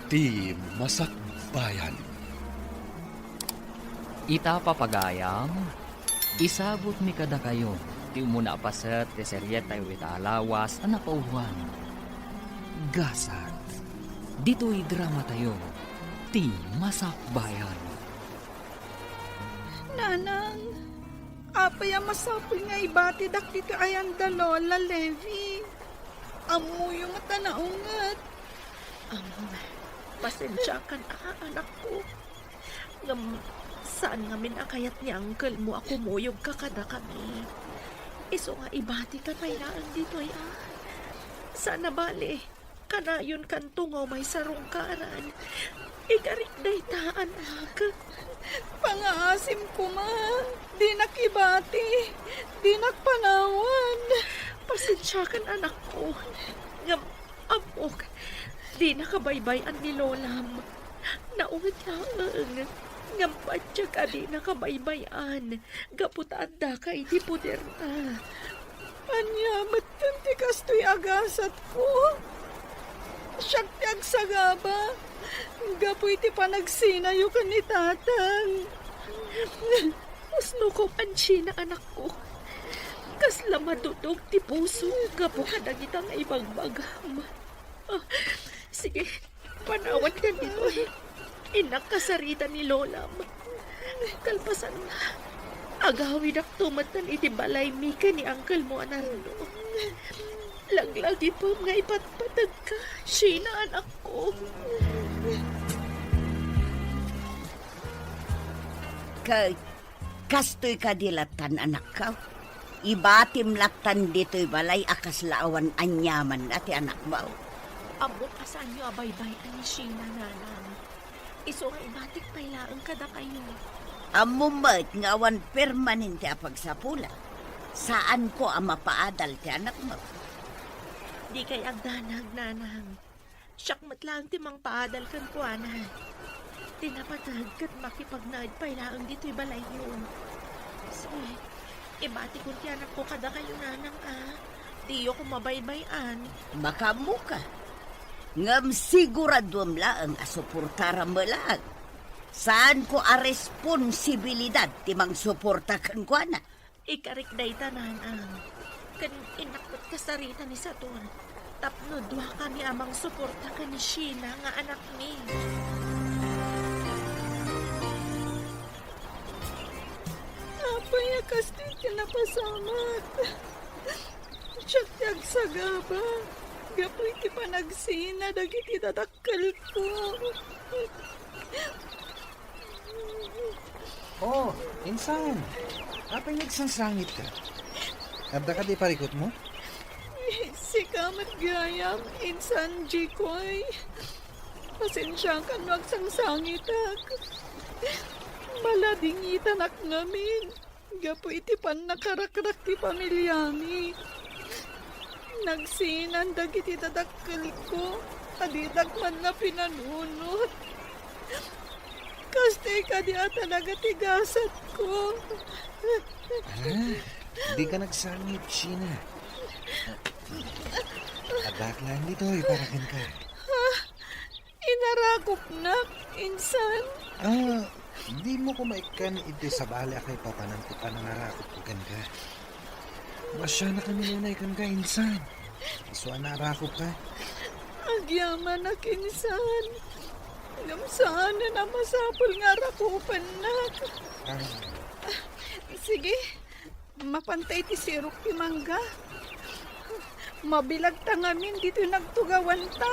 ti masakbayan. Ita papagayam, isabot mi kada kayo, ti umuna paset, ti serye tayo italawas, anapauhan. Gasat, dito'y drama tayo, ti masakbayan. Nanang, apay ang masapul nga ibati dito ay ang dalola, Levi. Amo yung matanaungat. Pasensya ka na, anak ko. Saan nga minakayat ni uncle mo ako muyog ka kada kami? Iso nga ibati ka pailaan dito ay Sana bale, kanayon kan tungaw may sarungkaran. Igarik daytaan ak. Pangaasim ko man. Di nakibati. Di nakpanawan. Pasensya kan anak ko. Amok, di nakabaybayan ni Lolam. Naungat laang. Ngampadya ka di nakabaybayan. Gaputaan da ka iti puder na. Anyamat kan ti kastoy agasat ko. Siyak ti agsagaba. Gapoy ti panagsinayo ka ni tatang. Usno ko pansi na anak ko. Kasla madudog ti puso. Gapo ka na kitang ibagbagam. Sige, panawat ka dito. Inak kasarita ni Lola. Kalpasan na. Agawin ak tumatan iti balay mika ni Uncle mo Anardo. Laglagi po nga ipatpatag ka. Sheena, anak ko. Kastoy kadilatan anak ka. Ibatim latan dito'y balay akas laawan anyaman ati anak mo. Amo kasan nyo abaybay ni Sheena, nanang. Iso nga ibatik pailaang kada kayo. Amumat nga awan permanente apagsapula. Saan ko ang mapaadal ti anak mo? Di kay agdanag, nanang. Siyak matlang timang paadal kan ko, anay. Tinapatag kat makipagnaad pailaang dito'y balay yun. Sige, ibati ko ti anak ko kada kayo, nanang, Diyo ko mabaybayan. Makamu ka. Ngam siguradom laang asuportara mo lang. Saan ko a responsibilidad timang suportakan ko na? Ikarik day tanan kan inakot kasarita ni Saturn. Tapno dua kami amang suporta ka ni Sheena nga anak ni. Apay akas ti tinapasamat. Siyak ti agsagaba. Gapoy ti panagsina dagiti dadakkel ko. Oh, insan. Apay nagsansangit ka. Abda ka di parikot mo? Si kamat gayam, insan Jikoy. Pasensya ka magsangsangit ak. Maladingitan ak namin. Gapoy iti pan nakarakrak ti pamilyami. Nagsinan dagiti dadakkel ko. Adidak man na pinanunot. Kaste ka di talaga tigasat ko. Di ka nagsangit, Sheena. Adak lang dito, iparakin ka. Inarakop na, insan. Di mo kumaikan iti sa bali akay papanan ko pa nangarakot ko kan ka. Masya na kami nunay kan ka, insan. Iso narakop ka. Agyaman na kinsan. Saan na masapol nga rakupan na. Sige, mapantay ti sirok ti mangga. Mabilag ta ngamin dito nagtugawan ta.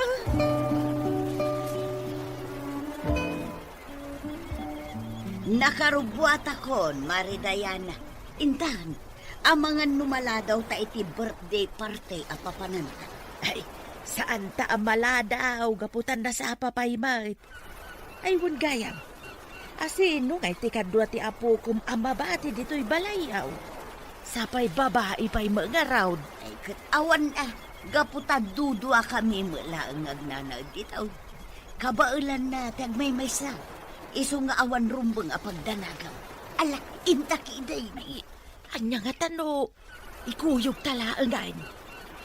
Nakarubwat akon, Mari Diana. Intan, amangan numala daw ta iti birthday party apapanan. Ay, saan ta amala daw gaputan na sa apapaymat. Ay, wun gayam. Asino nga iti kadwa ti apo kum amabati dito'y balayaw. Sapay babae pa'y mga round. Ay, awan gaputa dudua kami mula ang agnanaad dito. Kabaulan na, tagmay maysa. Iso nga awan rumbang apagdanagaw. Ala, intakiday ni. Anya nga tano, ikuyog tala ang gain.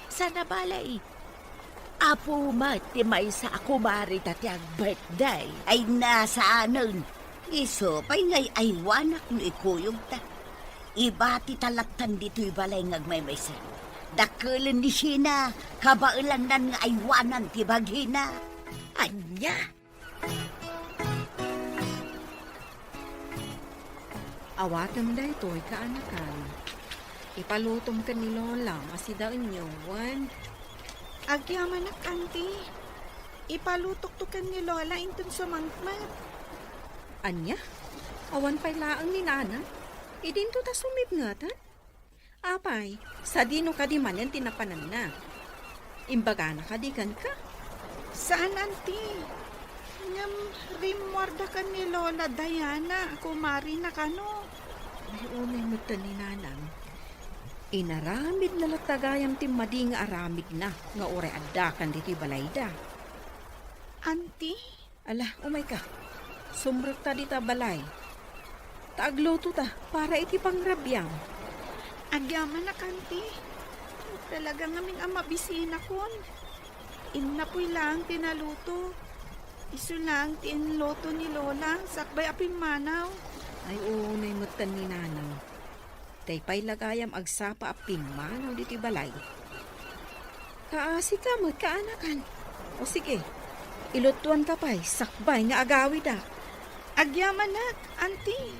Sana balay. Apo mati may sa ako mari tatiag birthday. Ay nasa anon. Iso, pa'y ngay aywanak no ikuyog ta. Ibati talatan dito'y balay ngagmaymaysa. Dakulan ni Sina, kabailan nan nga aywanan ti baghina. Anya? Awatan da ito'y kaanakan. Ipalutom ka ni Lola, masida inyo, Juan. Agyaman ak, auntie. Ipalutok-tukan ni Lola intun sumangmat. Anya? Awan pa'y laang ni Nana. Idinto ta sumip nga ta. Apay, sa dino ka di man yan tinapanan na. Imbaga na ka di kan ka. Saan, auntie? Ngam rimwarda ka ni Lola Diana, kumari na kano. Ay, unay mo ta ni Nanang. Inaramid na latagayam ti madi nga aramid na nga ore addakan diti balayda. Auntie? Ala, umay ka. Sumrot ta dita balay. Taagluto ta para iti pangrabyang. Agyaman ak, auntie. Talaga ngaming ama bisina kon. Inna po'y lang tinaluto. Isu lang tinloto ni Lola, sakbay aping manaw. Ay, unay mo ta ni Nanang. Taypay lagayam agsapa aping manaw diti balay. Kaasi ka, magkaanakan. O sige, ilutuan ka pa'y, sakbay nga agawid ah. Agyaman ak, auntie.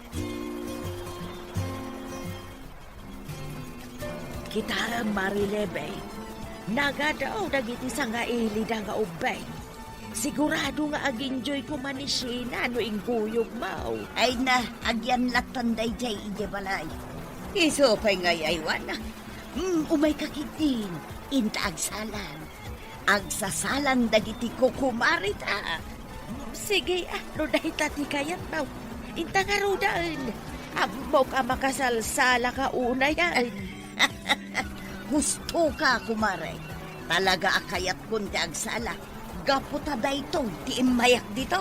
Kitara Marilebe. Nagadaw dagiti sa nga ili da nga ubay. Sigurado nga ag-enjoy ko man ni Sheena no ingkuyog mau. Ay na, agyan latan day jay ije balay. Iso pa'y ngay aywan na. Umay kakitin, inta agsalan. Agsasalan dagiti kukumarit Sige, no dahil tati kayat mau. Inta nga rodaan. Mo ka makasalsala ka una yan. Gusto ka, kumare. Talaga akayat kun ti agsala. Gaputa da ito, ti imayak dito.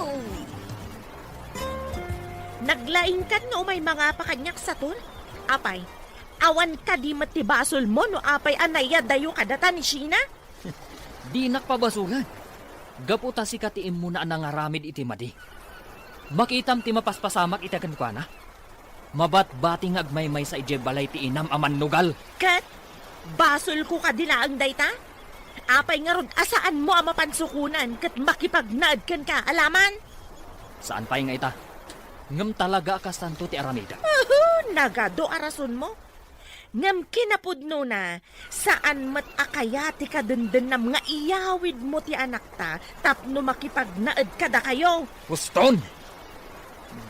Naglaing ka no may mga pakanyak sa tol? Apay, awan ka di matibasol mo no apay anaya dayo kadata ni Sheena? Di nakpabasulan. Gaputa si katiim mo na nangaramid iti madi. Makitam ti mapaspasamak itagan kwa na. Mabat-bating agmaymay sa ije balay ti inam aman nugal. Kat, basol ko ka dilaang dayta? Apay nga rod, asaan mo ang mapansukunan kat makipagnaad kan ka, alaman? Saan pa nga ita? Ngam talaga ka santo ti aramida. Nagado arason mo? Ngam kinapudno na, saan mat akayati ka dendenam nga iyawid mo ti anak ta, tapno makipagnaad ka da kayo. Puston!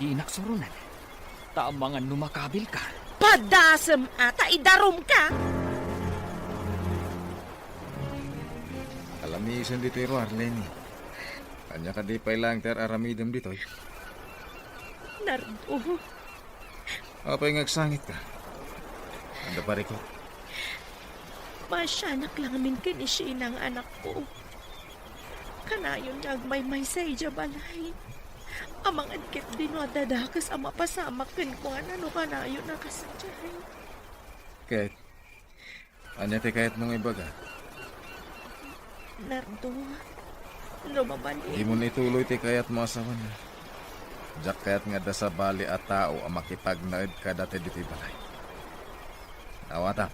Di naksurunan. Taamangan numakabil ka. Padasem ata, idarom ka. Alamisan dito iro, Arlene. Kanya ka di pa ilang ter aramidam dito. Nardo, Apay ngagsangit ka. Anda pa ko. masyanak lang amin ni Sheena ang anak ko. Kanayon nagmaymay sa ija balay. Amang adkit din no dadakas ang mapasamak kan ko ano kanayon nakasadyay. Kahit, anya ti kahit mong ibaga. Nardo, lumabali. Di mo nituloy ti kayat mo asawan na. Diyak kayat nga da sa bali at tao ang makipagnaid ka dati dito balay. Awata.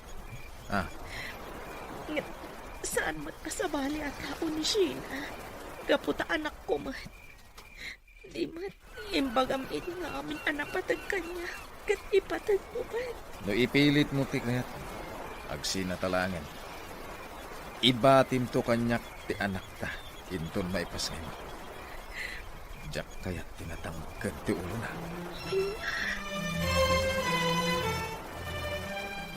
Saan mat kasabali at tao ni Sheena? Kaputa anak ko mat. Di mat, imbagam ini nga amin anak patag kanya. Kat ipatag mo ba? No ipilit mo ti kayat. Agsinatalangan. Ibatim to kanyak ti anak ta. Inton maipasay mo. Diyak kayat tinatangkad ti ulo na.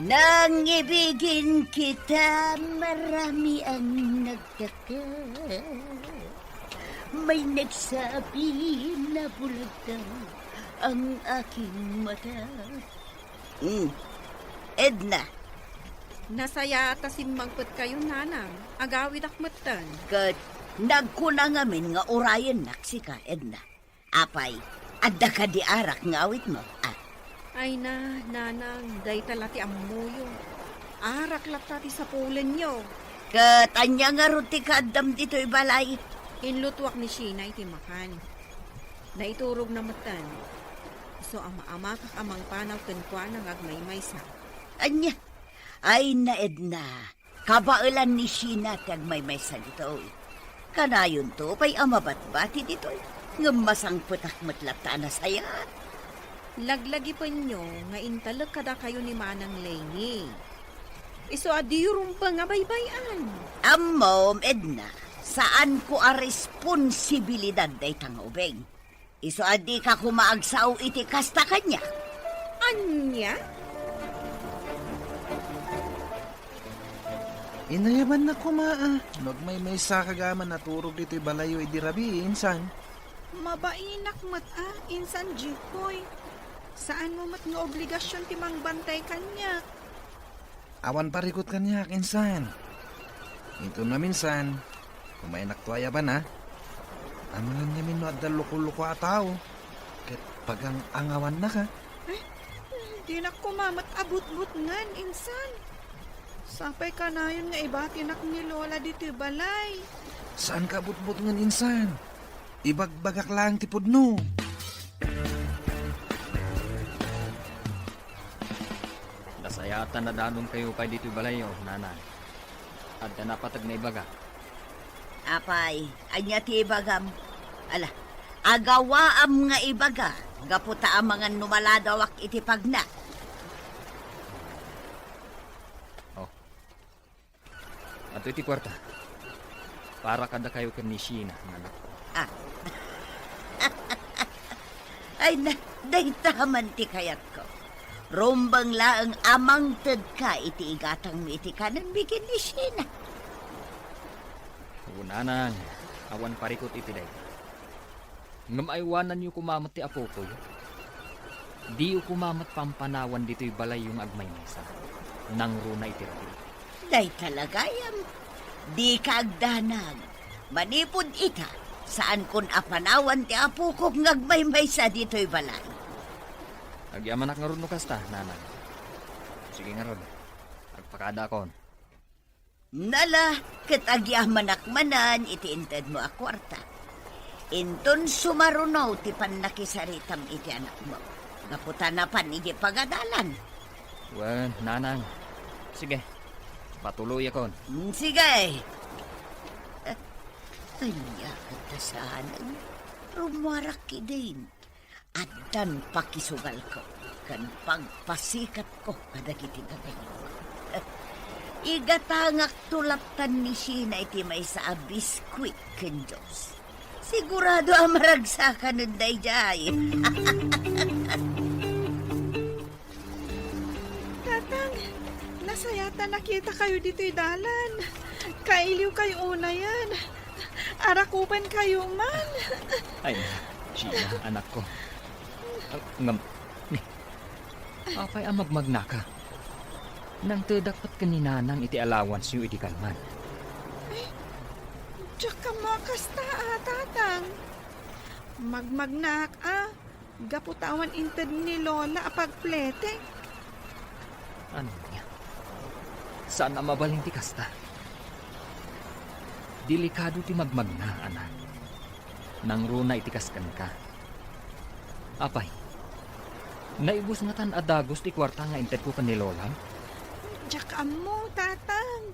Nang ibigin kita, marami ang nagtaka. May nagsabi na bulag daw ang aking mata. Edna, Nasaya tasin mangkot kayo, Nanang. Agawid akmatan. kat nagkunang amin nga orayan naksika, Edna. Apay, adda ka di arak nga awit mo. Ay na, Nanang, day talati amuyo. Arak latati sa pulen nyo. Kat anya nga ruti ka addam dito'y balay. Inlutuak ni Sheena iti makan. Naiturog na matan. So ama-ama kakamang panaw kenkwa ng agmaymay sa. Anya, ay na Edna, kabailan ni Sheena tag may sa dito. Kanayon to, pa'y amabat-bati dito. Ngamasang putak matlata na saya. Laglagi pa nyo nga intalag kada kayo ni Manang Lenny. Iso adiyorum pa nga baybayan. Mom, Edna, saan ko a responsibilidad day tangubeng? Iso adi ka kumaagsaw iti kasta kanya. Anya? Inayaban na kumaa. Nagmay sa kagaman naturog dito'y balayo idirabi, insan. Mabainak mat insan Jikoy. Saan mo mat nga obligasyon ti mangbantay kanya? Awan parikot kanya, insan. Ito na minsan, kumay naktuaya ba na? Amalan namin no at loko-loko a tao. Ket pagang angawan na ka. Di na kumamat abot-but ngan, insan. Sapay ka na yun nga ibatinak ni Lola dito balay. Saan ka but-but ngan, insan? Ibagbagak lang tipod no. Nasayatan na danon kayo kay dito balay, nanay. At na napatag na ibaga. Apay, anya ti ibagam. Ala, agawaam nga ibaga. Gaputa ang mga numaladawak iti pagna. At iti kwarta. Para kada kayo kan ni Sheena, anak ko. Ay na, day taman ti kayat ko. Rombang laang amang ted ka iti igatang mi iti kanan bigin ni Sheena. Unanan, awan parikot iti day. Ngamaywanan yu kumamat ti apo ko. Di yu kumamat pampanawan dito'y balay yung agmaymesa. Nang runa iti rabi. Day talagayam. Di ka agdanag. Manipod ita. Saan kun apanawan ti apo ko ngagmaymay sa dito'y balay. Agyaman nga ron no kasta, nanay. Sige nga ron. Agpakada kon. Nala, ket agyaman akmanan iti inted mo a kwarta. Inton sumarunaw ti pannakisaritam iti anak mo. Naputanapan iti pagadalan. Wen, nanang. Sige. Patuloy akon. Sige. Kanya katasanan. Rumarak din. At dan pakisugal ko. Kan pagpasikat ko kadagiti gagayon ko. Igatangak tulaptan ni Sheena iti may sa biskwit ken Diyos. Sigurado ang maragsakan ng dayjay. Tatang, nasayata nakita kayo dito'y dalan. Kailiw kayo una yan. Arakupan kayo man. Ay, Sheena, anak ko. Ngam. Apay ang magmagna ka. Nang dapat kaninanang iti allowance yu iti kalman. Diyak ka makasta tatang. Magmagnak gaputawan inted ni Lola apagplete. Ano niya? Saan ang mabaling ti kasta? Delikado ti magmagna, anak. Nang runa iti kaskan ka. Apay, naibus nga tan adagos ti kwarta nga inted ko ni Lola? Diyak mo tatang.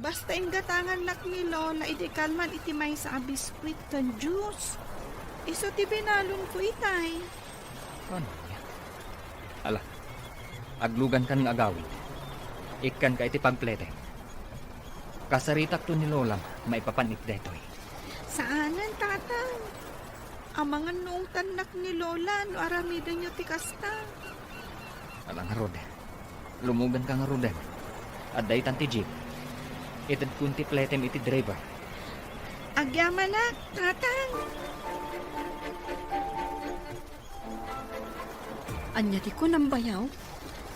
Basta ingatangan nak ni Lola iti kalman iti may sa biskwit kan juice. Iso ti binalon ko itay. Ano niya? Ala, aglugan ka ng agawin. Ikan ka iti pagplete. Kasaritak to ni Lola, maipapanit detoy. Saanan tatang? Ang mga noong tanak ni Lola no aramidan nyo ti kasta. Alang Rode, lumugan ka nga Rode. At dahi tanti jeep. Itad kunti pletem iti driver. Agyaman na, tatang. Anya ti ko nang bayaw?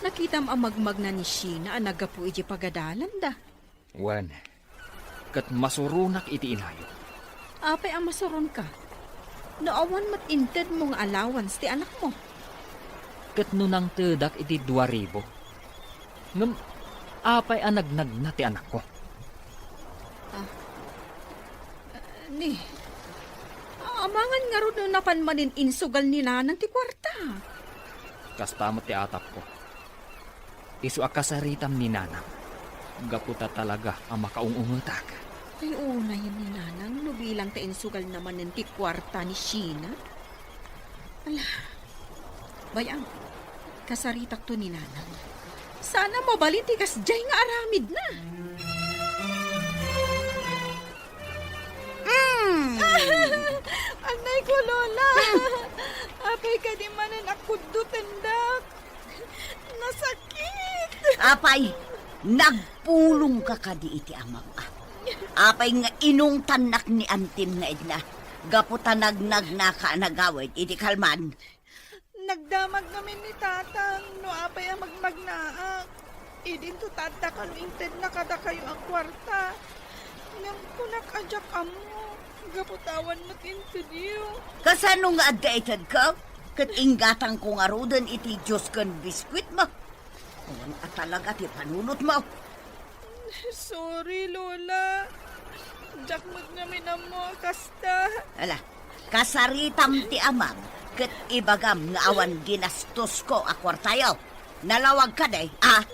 Nakitam ang magmag na ni Sheena ang nagapu iti pagadalan da. Wan, kat masurunak iti inayo. Apay ang masuron ka. Naawan mat inted mong allowance ti anak mo. Kat nunang tedak iti 2,000. Ngam, apay ang nagnag na ti anak ko. Ni, amangan nga ro na napanmanin insugal ni nanang ti kwarta. Kastamot ti atap ko. Isu akasaritam ni nanang. Gaputa talaga ang makaungungutak. Ay una yun ni nanang, no bilang ta insugal naman ng ti kwarta ni Sheena. Ala, bayang, kasaritak to ni nanang. Sana mabalin ti kasjay nga aramid na. Anay ko, Lola. Apay ka di manan akuddo tendak. Nasakit. Apay, nagpulong ka kadi iti amam. Apay nga inong tanak ni Antim nga edna. Gaputa nagnag na ka nagawid iti kalman. Nagdamag namin ni Tatang no apay ang magmagnaak. Idin to tata kalwinted na kada kayo ang kwarta. Ngam ko nakadyak amo. Gaputawan mo tintudiyo. Kasano nga updated ka? Kat inggatang ko nga rodan iti Diyos kan biskwit mo. Ang at talaga ti panunot mo. Sorry, Lola. Jakmag namin amo kasta. Ala, kasaritam ti amam. Kat ibagam nga awan ginastos ko akwartayo. Nalawag ka day, ah?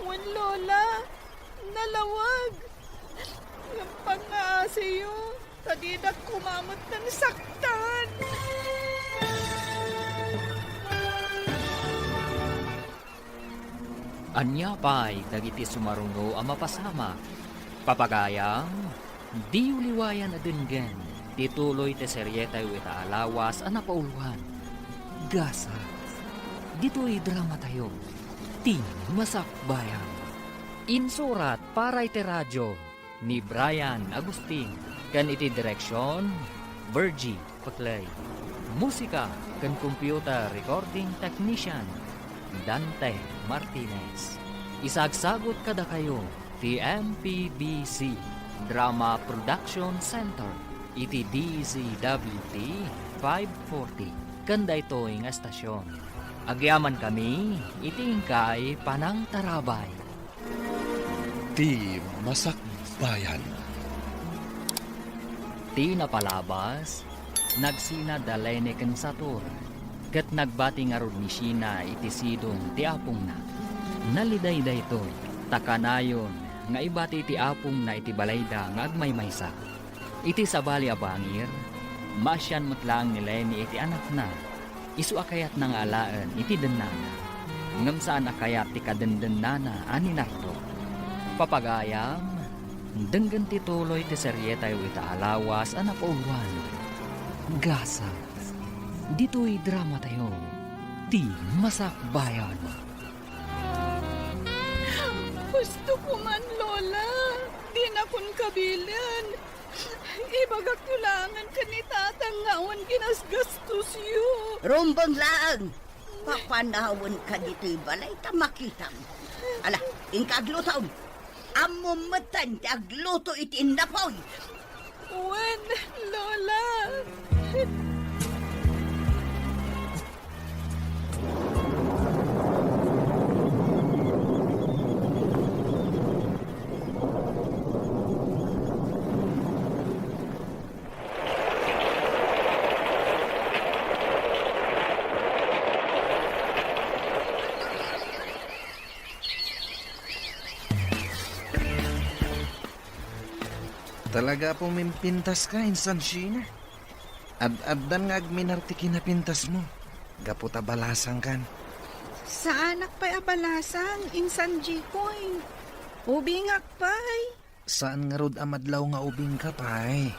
Wan, Lola. Nalawag. Lampang nga sa'yo. Tadidak kumamot ng saktan. Anya pa'y dagiti sumarungo ang mapasama. Papagayang, di uliwayan na denggan. Tituloy te seryetay wita alawas ang napauluhan. Gasa. Dito'y drama tayo. Ti masakbayan. Insurat para iti radyo ni Brian Agustin. Kan iti direksyon, Virgie Paclay. Musika kan computer recording technician, Dante Martinez. Isagsagot kada kayo, ti MPBC Drama Production Center, iti DZWT 540. Kanda ito nga estasyon. Agyaman kami, itingkay panang tarabay. Di Masakbayan. Ti napalabas, nagsina dalene ken satur, ket nagbati nga rod ni Sheena iti sidong ti apong na. Naliday-day to, takanayon, nga ibati ti apong na iti balayda nga agmaymaysa. Iti sabali a bangir, masyan matlang ni Lenny iti anak na, isu akayat na nga alaan iti denana. Ngam saan akayat ti kadendenana ani narto. Papagayam, denggan tituloy ti seryetay wita alawas ang napauluan. Gasa. Dito'y drama tayo. Di masakbayan. Gusto ko man, Lola. Di na kun kabilan. Ibagak tulangan ka ni Tatang ngawan ginasgastos yu. Rumbang lang. Papanawon ka dito'y balay tamakitam. Ala, ingkaglutaw. Amumatan ti agluto iti napoy. Wen, Lola. Talaga pong mimpintas ka, Insan Sheena. Ad-addan nga agminarti kinapintas mo. Gaputa balasang kan. Sa anak pa'y abalasang, insan Jikoy. Ubingak pa'y. Saan nga rod amadlaw nga ubing ka, pay?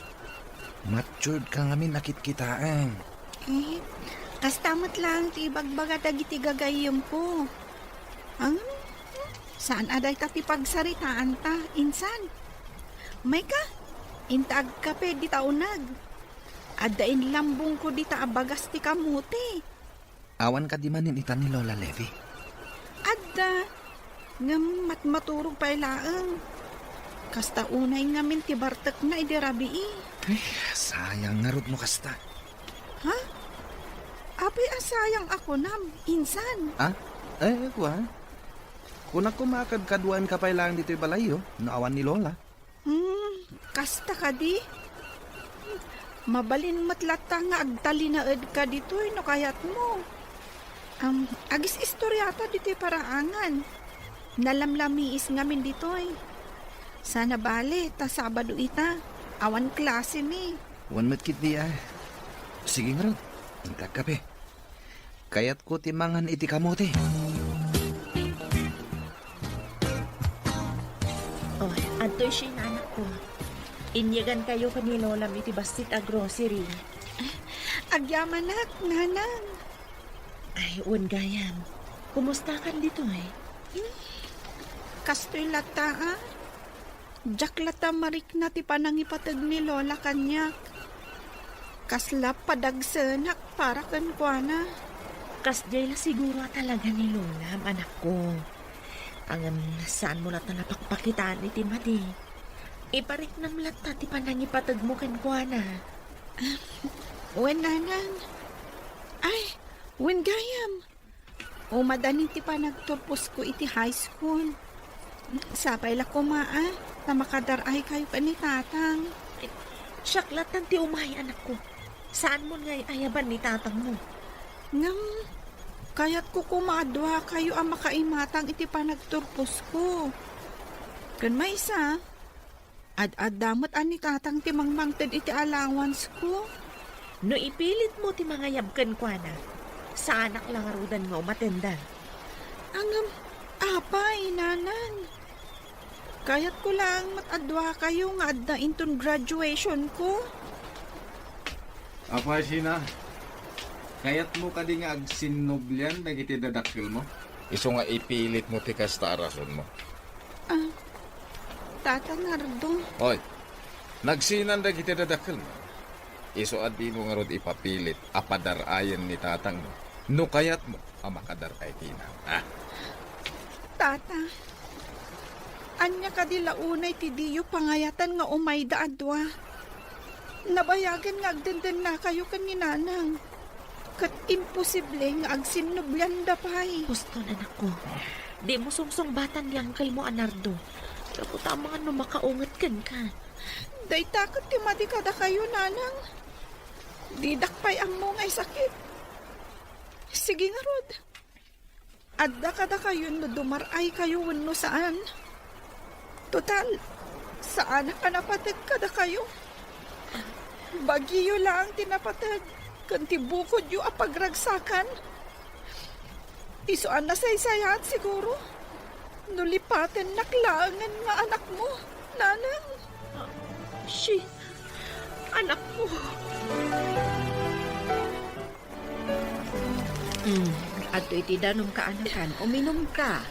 Matured ka nga minakit-kitaan. Eh, kastamot lang ti ibagbaga dagiti gagayom ko. Ang saan aday ta ti pagsaritaan ta, insan? May ka, intag kape di taunag. Adain lambong ko di ta abagas ti kamuti. Awan ka di manin ita ni Lola Levi. Adda, ngam matmaturog pa ilaang. Kasta unay ngamin ti bartek na idirabi Ay, sayang nga rod mo kasta. Ha? Apay asayang ako nam, insan. Ah? Eh, kuha. Kung kumakad kaduan ka pa lang dito'y balayo, naawan ni Lola. Kasta ka di? Mabalin matlata nga agtalinaed ka dito'y no kayat mo. Agis istoryata dito'y paraangan. Nalamlamiis ngamin dito'y. Sana bale, ta Sabado ita. Awan klase mi. Wan matkit di ah. Sige nga ron. Intak kape. Kayat ko timangan iti kamote. Oh, antoy siya yung anak ko. Inyagan kayo ni Lola iti bastit a grocery. Agyamanak, nanang. Ay, gayam. Kumusta kan dito eh? Kastoy lata ah. Jak lata marik na ti panangipatag ni Lola kanyak. Kasla padagsanak para kan kuana. Kasjay la siguro talaga ni Lola, anak ko. Ang saan mo lata napakpakitaan iti madi. Iparik nam lata ti panangipatag mo kan kuana. Wen nanang. Ay, wen gayam. Umadanin ti panagturpos ko iti high school. Sabay la kumaa, na makadaray kayo ka ni tatang. Siyaklatan ti umay, anak ko. Saan mo nga ayaban ni tatang mo? Ngam, kaya't ko kumadwa kayo ang makaimatang iti panagturpos ko. Kan may isa, ad damot ani tatang ti mangmangted iti allowance ko. No ipilit mo ti mga yabkan kwa na, sa anak lang arudan nga umatenda. Angam, apay, nanan. Kaya't ko lang matadwa kayo nga adda inton graduation ko. Apa sina? Kayat mo ka di nga agsinnoblyan na iti dadakil mo? Iso nga ipilit mo ti kasta arason mo. Tata Nardo, Hoy, nagsinan na iti dadakil mo. Iso adi mo nga rod ipapilit apadarayan ni tatang mo. No kayat mo ang makadaray tina. tata. Anya ka di launay ti diyo pangayatan nga umayda adwa. Nabayagan nga agdenden na kayo kaninanang. Kat imposible nga agsinublan da pay. Gusto na anak ko. Di mo sungsong batan yang kay mo, Anardo. Kapag tama nga no makaungat kan ka. Day takot ti madikada kayo nanang. Didak pay ang mo ngay sakit. Sige nga rod. Adda kada kayo no dumaray kayo wano saan. Total, saan ka napatag kada kayo? Bagiyo lang tinapatag. Kanti bukod yu apagragsakan. Isuan na saysayat siguro. Nulipaten naklangan nga anak mo, nanang. Anak ko. Ato iti danom ka anakan, uminom ka.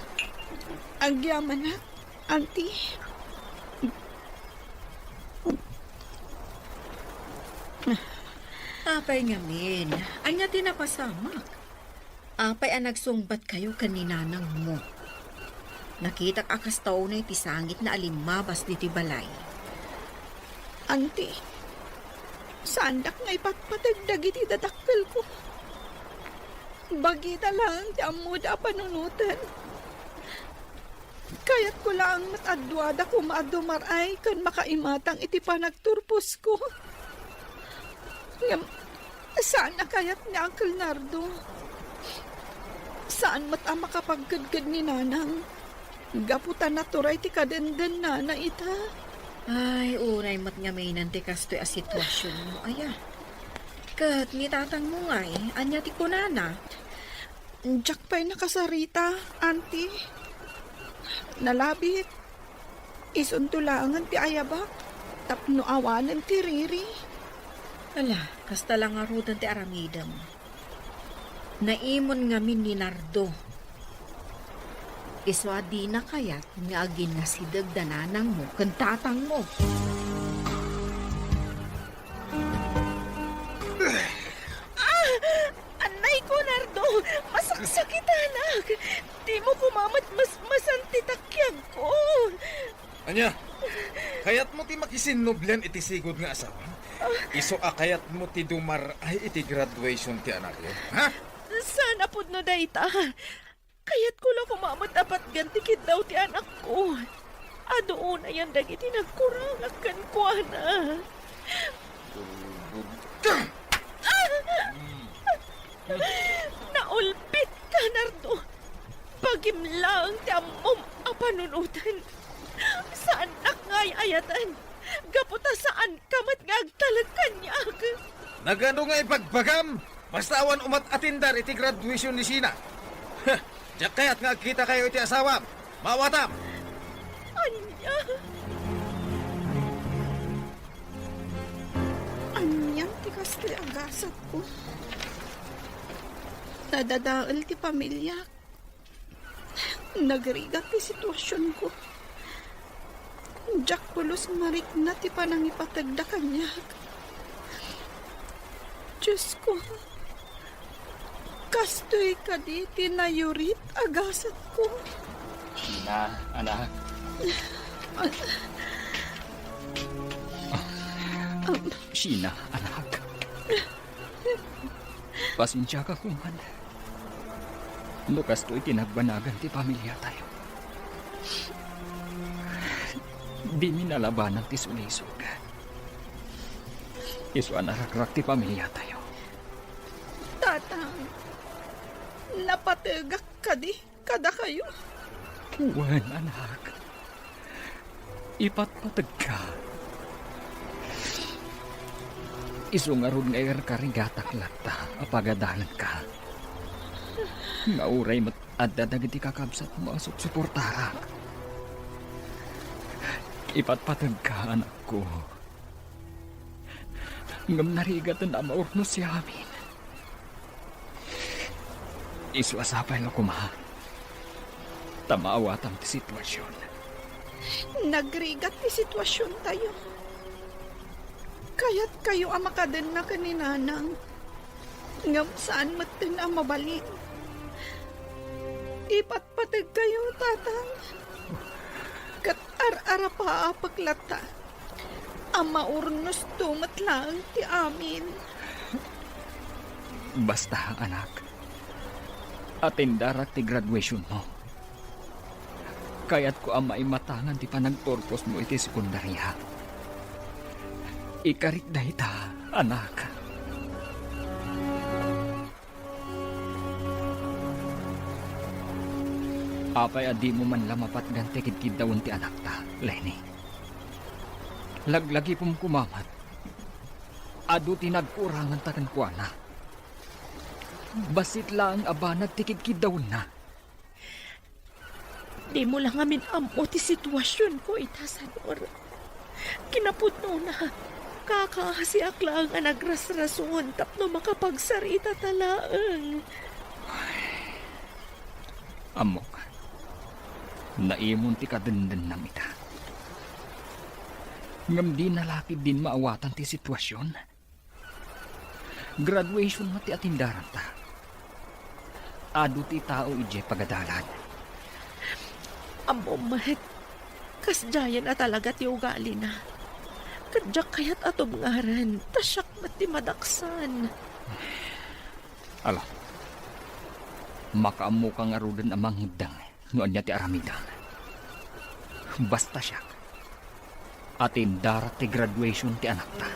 Ang yaman na, auntie. Apay ngamin, anya tinapasamak. Apay ang nagsungbat kayo kaninanang mo. Nakitak akas tao na iti sangit na alimabas diti balay. Auntie, sandak nga ipatpatagdag iti dadakkel ko. Bagita lang ti amuda panunutan. Kaya't ko lang matadwada ko maadumaray kan makaimatang iti panagturpos ko. Ngam, saan na kaya't ni Uncle Nardo? Saan mat ang makapaggadgad ni nanang? Gaputan na turay ti kadenden na ita. Ay, uray mat nga may nanti kastoy a sitwasyon mo, aya. Kat ni tatang mo nga anya ti kunana. Diyak pa'y nakasarita, auntie. Nalabit. Isuntulangan ti ayabak. Tapno awanan ti riri. Ala, kasta lang arudan ti aramidam. Naimon nga min ni Nardo. Iswadi na kayat nga agin nga si dagdananang mo, kantatang mo. Anay ko, Nardo. Masaksakit, anak. Di mo kumamat masantitakyan ko. Anya, kayat mo ti makisinnoblyan iti sigod nga asawa. Iso kayat mo ti dumar ay iti graduation ti anak yo. Ha? Sana pud no dayta. Kaya't ko lang kumamat apat gantikid daw ti anak ko. Adoon na yan dagiti nagkurang akan ko na. Naulpit ka, Nardo. Pagimlang ti amom a panunutan. Saan nak ngay ayatan? Gaputa saan kamat nga agtalag kanyag. Nagano nga ipagbagam? Basta awan umat atindar iti graduation ni Sina. Diyak kaya't nga kita kayo iti asawam. Mawatam! Anya? Anyang tikas ti agasat ko. Nadadaal ti pamilya. Nagrigat ti sitwasyon ko. Jack pulos marik na ti panangipatagda kanyag. Diyos ko. Kastoy ka di tinayurit agasat ko. Sina, anak. Sina, anak. Pasensya ka kuman. Lukas to'y tinagbanagan ti pamilya tayo. Di minalabanan ti sulisog. Iso anarakrak ti pamilya tayo. Tatang, napatagak ka di kada kayo. Uwan, anak. Ipatpatag ka. Isungarod nga karigatak lata apagadalan ka. Nauray mat addadag iti kakabsat mo asok suportarak. Ipatpatag ka, anak ko. Ngam narigatan na maurno siya amin. Iswasapay na kumaha. Tamaawatan ti sitwasyon. Nagrigat ti sitwasyon tayo. Kaya't kayo ang makadan na kaninanang. Ngam saan matin ang mabalin. Ipatpatag kayo, tatang. Kat ar-ara pa apaglata. Ang maurnos tumat lang ti amin. Basta, anak. Atindarak ti graduation mo. Kaya't ko ang maimatangan ti panagtorpos mo iti sekundarya. Ikarit na ita, anak. Apay adi mo man lamapat ganti kid dawan ti anak ta, Lenny. Laglagi pong kumamat. Adu tinagkurangan takan ko na. Basit lang aba nagtikid dawan na. Di mo lang amin amo ti sitwasyon ko itasan or. Kinaputno na. Kakahasiak lang ang nagrasrason tapno makapagsarita talaang. Amok. Naimon ti kadandan nam ita. Ngam di nalapid din maawatan ti sitwasyon. Graduation mo ti atindaran ta. Adu ti tao ije pagadalan. Amo mat. Kasdayan na talaga ti ugali na. Kadyak kayat atom ngaran. Tasyak mati madaksan. Ala. Makaamu kang arudan amang hibdang. Noon niya ti aramidang. Basta siya. Atin darat ti graduation ti anak ta.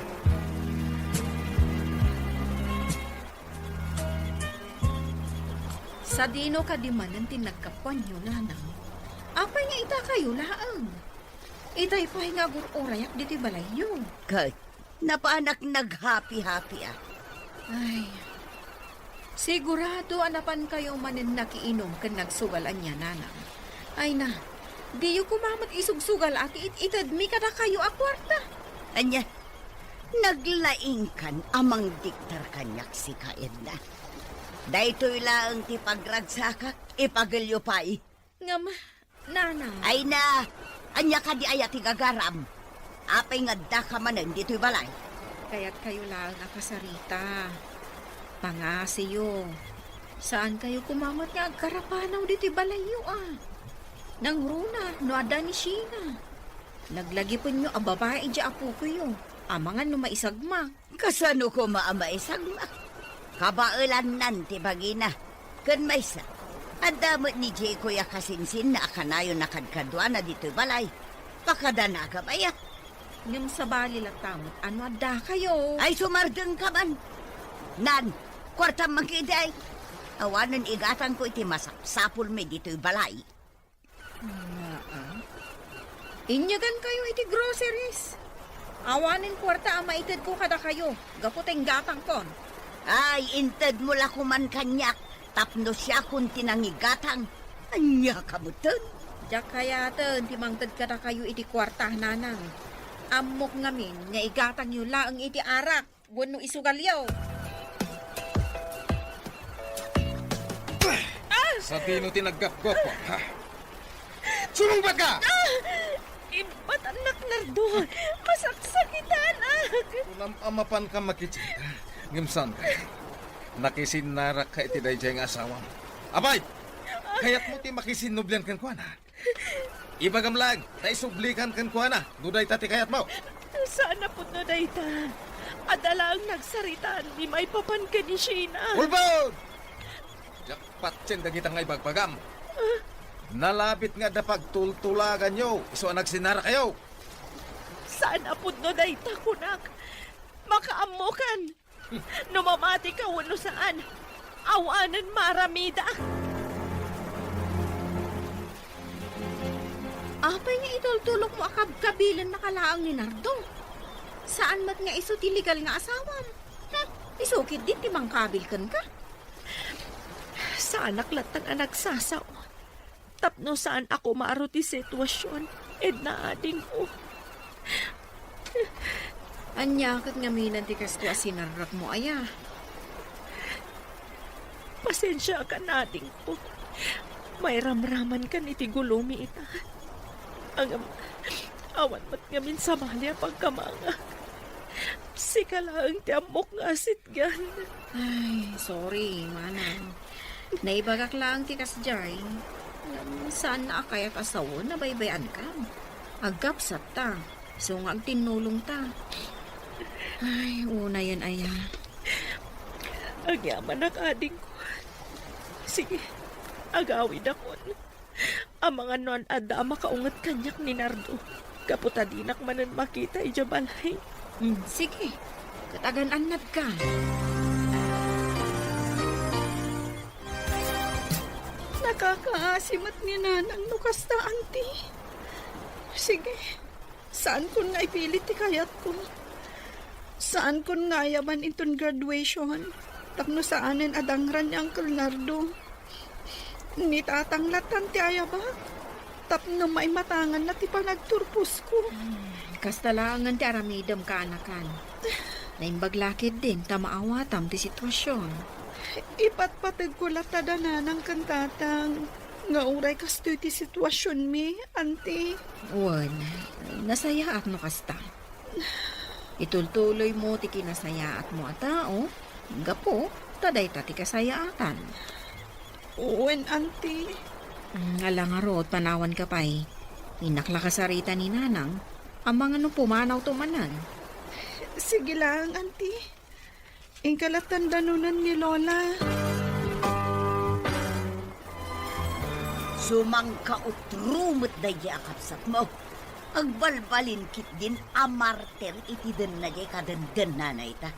Sa dino ka di manan tinagkapuan nyo, nanang. Apay nga ita kayo laang. Itay pa nga gurayak diti balayo. Kay, napaanak nag-happy-happy ah. Ay, sigurado anapan kayo manin nakiinom kan nagsugalan niya, nanang. Ay na, di yu kumamat isugsugal ati itadmi kada kayo a kwarta. Anya, naglaing kan amang diktar kanyak si Kaedna. Daytoy lang ti pagragsakak, ipagalyo pa eh. Ngam, nanang. Ay na, anya ka di ayat gagaram. Apay nga da ka manan dito'y balay. Kaya't kayo lang nakasarita. Pangasiyo. Saan kayo kumamat nga agkarapanaw diti balayo ah? Nang runa, no ada ni Sheena. Naglagi po nyo ang babae di apo ko yun. Amangan no maisagma. Kasano ko maamaisagma? Kabailan nanti bagina. Kan maysa. Ang damot ni Jay Kuya kasinsin na akanayo nakadkadwa na dito'y balay. Pakadanaga ba ya? Ngam sa bali tamot, ano adda kayo? Ay, sumardeng ka man. Nan, kwarta magkiday. Awanan igatan ko iti masapsapul me dito'y balay. Inyagan kayo iti groceries. Awanin kwarta ang maitid ko kada kayo. Gaputeng gatang kon. Ay, inted mo la kuman kanyak. Tapno siya kung tinangigatang. Anya kamutan. Diyak kaya ten, timangtad kada kayo iti kwarta nanang. Amok ngamin, nga igatang yun laang iti arak. Wano isugalyaw. Sa tino tinaggap-gap ko, ha? Sumumbat ka! Ibat anak nardo. Masaksakitan Unam amapan ka makitsita. Ngimsan ka. Nakisinarak ka iti dayjay nga asawa mo. Abay! Kayat mo ti makisinublan kan kuana. Ibagamlag, ta isublikan kan kuana. Duday tati kayat mo. Sana po na dayta. Adala ang nagsaritaan ni may papan ka ni Sheena. Ulbod! Jakpat tsen dagita nga ibagbagam. Nalapit nga da pagtultulagan nyo. Iso ang nagsinara kayo. Sana po na dayta kunak. Makaamukan. Numamati ka wano saan. Awanan maramida. Apay nga itultulok mo akab-kabilan na kalaang ni Nardo. Saan mat nga iso tiligal nga asawam? Isukit din timang kabil kan ka. Sa anak latang anak sasaw. Tapno saan ako maaro ti sitwasyon. Na ading ko. Anyakat nga minan ti kasto asinarak mo aya. Pasensya ka nating po. May ramraman ka ni ti gulumi ita. Ang awan mat ngamin sa malya pagkamanga. Sika lang ti amok nga sitgan. Ay, sorry, manang. Naibagak lang ti kasjay. Saan na kaya kasawo na baybayan ka? Agapsat ta. So nga tinulong ta. Ay, una yan aya. Agyaman na kading ko. Sige, agawid ako. Ang mga non ada makaungat kanyak ni Nardo. Kaputadinak manan makita ijabalay. Sige, katagan anad ka. Nakakaasimat ni nanang nukas na auntie. Sige, saan kun nga ipilit ti kayat ko? Saan kun nga yaman inton graduation? Tapno saanin adangran ni Uncle Nardo. Ni tatanglatan ti ayaba. Tapno may matangan na ti panagturpos ko. Kastalangan ti aramidam ka anakan. Naimbaglakid din tamaawatam ti sitwasyon. Ipatpatid ko latada na ng kantatang. Nga uray kasto ti sitwasyon mi, auntie. Wan, nasaya at no kasta. Itultuloy mo ti kinasaya at mo atao. Gapo, taday ti kasayaatan. Uwen, auntie. Alang arot, panawan ka pa'y. Inakla ka sarita ni Nanang. Ang mga no pumanaw tumanan. Sige lang, auntie. Ingkalatan danunan ni Lola. Sumangkautrumot na yakapsat mo. Agbalbalin kit din amarter iti den na jay kadenden nanay ta.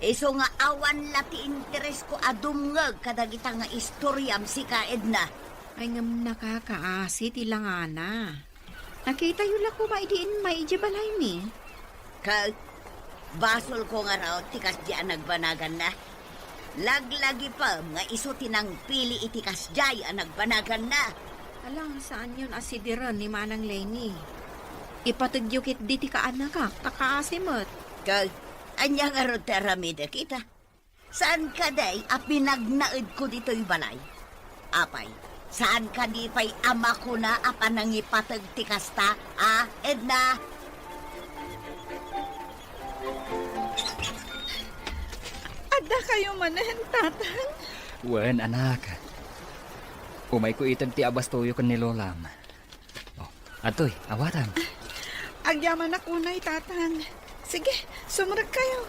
Iso nga awan lati interes ko adumngag kadagita nga istoryam si Kaedna. Ay ngam nakakaasi tilangana. Nakita yun ko maidiin maijibalay mi. Basol ko nga raw tikas diyan nagbanagan na. Laglagi pa nga iso tinang pili itikas jay ang nagbanagan na. Alang saan yun asidiran ni Manang Lenny? Ipatugyukit di ti kaanak ka, takaasimot. Anya nga ro teramida kita. Saan ka day a pinagnaid ko dito'y balay? Apay, saan ka di pa'y ama ko na a panangipatag ti kasta, Edna? Ada kayo manen, tatang. Wen, anak. Umay ko itag ti abas tuyo kan ni Lolam. Oh, atoy, awatan. Agyaman ako na'y tatang. Sige, sumurag kayo.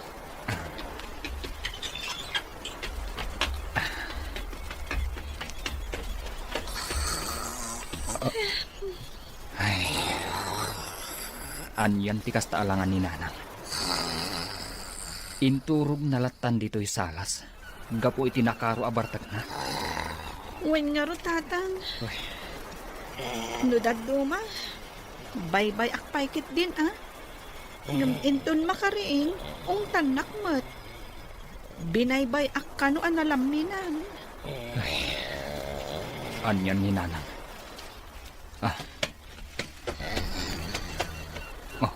Ay. Anyan ti kasta alangan ni nanang. Inturog nalatan dito'y salas. Gapo iti nakaro abartag na. Wen nga ro tatang. Uy. Nudad duma. Bye-bye akpaykit din Ngam inton makariing, ungtan nakmet. Binaybay akkano analaminan. Anyan ni nanang. Oh.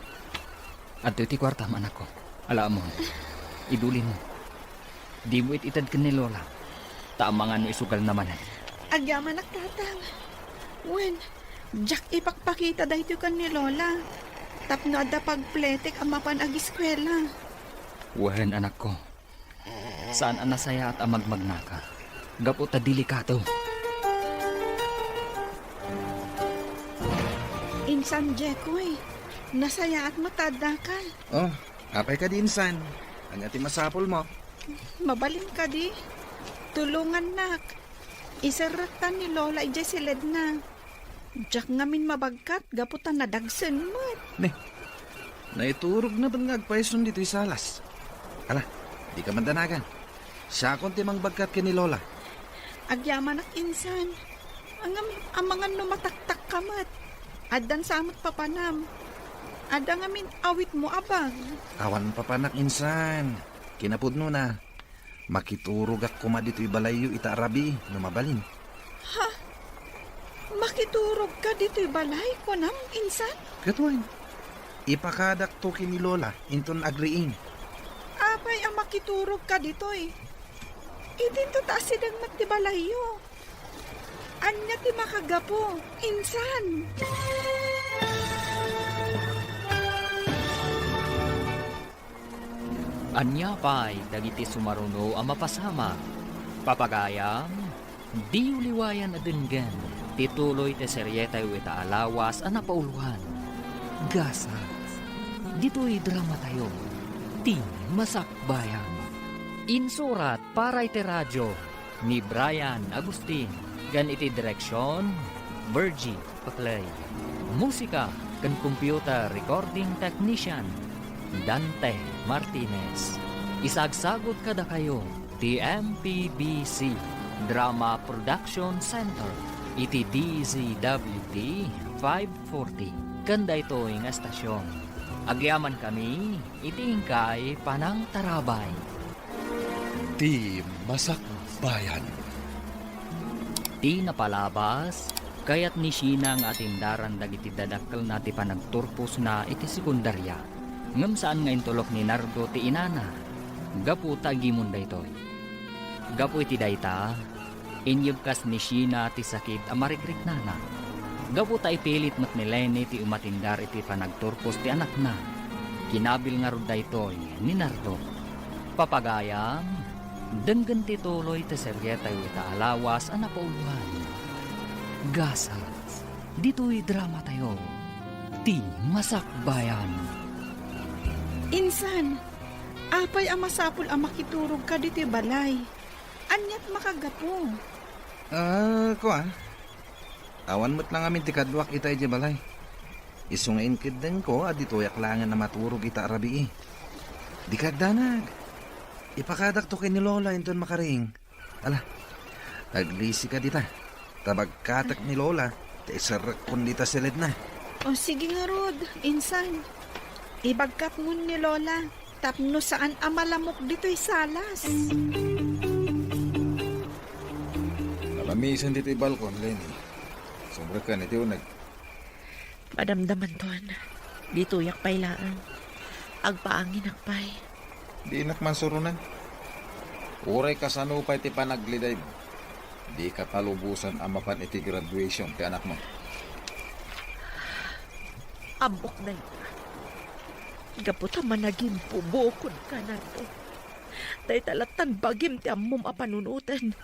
Adto iti kwarta anak ko. Alam mo. Idulin mo. Di mo ititad ka ni Lola. Taamangan mo isugal naman. Agyaman ak tatang. Wen, Jack ipakpakita dahito kan ni Lola. Tapno da pagpletek ang mapan ag eskwela. Wahan anak ko. Saan ang nasaya at amagmag na ka? Gapo ta delikato. Insan Jekoy, nasaya at matada ka. Oh, apay ka din, San. Ang ati masapol mo. Mabalin ka di. Tulungan nak. Isaratan ni Lola ijay silid na. Jack ngamin mabagkat, gaputan na dagsen mo. Naiturog na ba nagpaison dito salas? Ala, di ka mandanagan. Siya akong timang bagkat ka ni Lola. Agyaman ak insan. Ang mga numataktak kamat. Adan samot papanam. Ada ngamin awit mo abang. Awan pa panak insan. Kinapudno na. Makiturog ak kuma dito ibalayo ita arabi no mabalin. Makiturog ka dito'y balay ko nam, insan. Katuan. Ipakadak to kini Lola inton agriing. Apay ang makiturog ka dito'y. Idinto ta sidang matibalayo. Anya ti makagapo, insan. Anya pa'y dagiti sumaruno ang mapasama. Papagayam, di uliwayan na denggan. Tituloy te seryetay wita alawas ang napauluhan. Gasas. Dito'y drama tayo. Ti masakbayan. Insurat para iti radyo ni Brian Agustin. Gan iti direksyon, Virgie Paclay. Musika kan computer recording technician, Dante Martinez. Isagsagot kada kayo, TMPBC Drama Production Center. Iti DZWT 540. Kanda ito yung estasyon. Agyaman kami, itingkay panang tarabay. Di Masakbayan. Di napalabas, kayat ni Sheena nga atindaran dagiti dadakkel na ti panagturpos na iti sekundarya. Ngam saan nga intulok ni Nardo ti inana. Gapu tagimon daytoy. Gapu iti dayta, inyubkas ni Sheena ti sakit a marikrik nana. Gapu ta ipilit mat ni Lenny ti umatindar iti panagturpos ti anak na. Kinabil nga rod daytoy ni Nardo. Papagayam, denggan ti tuloy ti seryetay ita alawas a napauluhan. Gasas, dito'y drama tayo. Ti Masakbayan. Insan, apay ang masapul ang makiturog ka dito'y balay. Anyat makagapo. Awan mo't lang amin ti kadwak itay di balay. Isungain kid din ko, adito yaklangan na maturog ita arabi eh. Di kagdanag. Ipakadak to kay ni Lola inton makaring. Ala, taglisi ka dita. Tabagkatak ni Lola, ta isarak kun dita silid na. O sige nga Rod, insan. Ibagkat mo ni Lola, tapno saan ang malamok dito'y salas. Nalamisan dito yung balkon, Lenny. Sobra ka nito nag... Madamdaman tuan. Dito yak pailaan. Agpaangin akpay. Di nakmansurunan. Uray ka sa nupay ti panagliday mo. Di ka palubusan ang mapan iti graduation ti anak mo. Ambok na yun. Gaputa managing pubukod ka na to. Dahil talatan bagim ti amom apanunutan.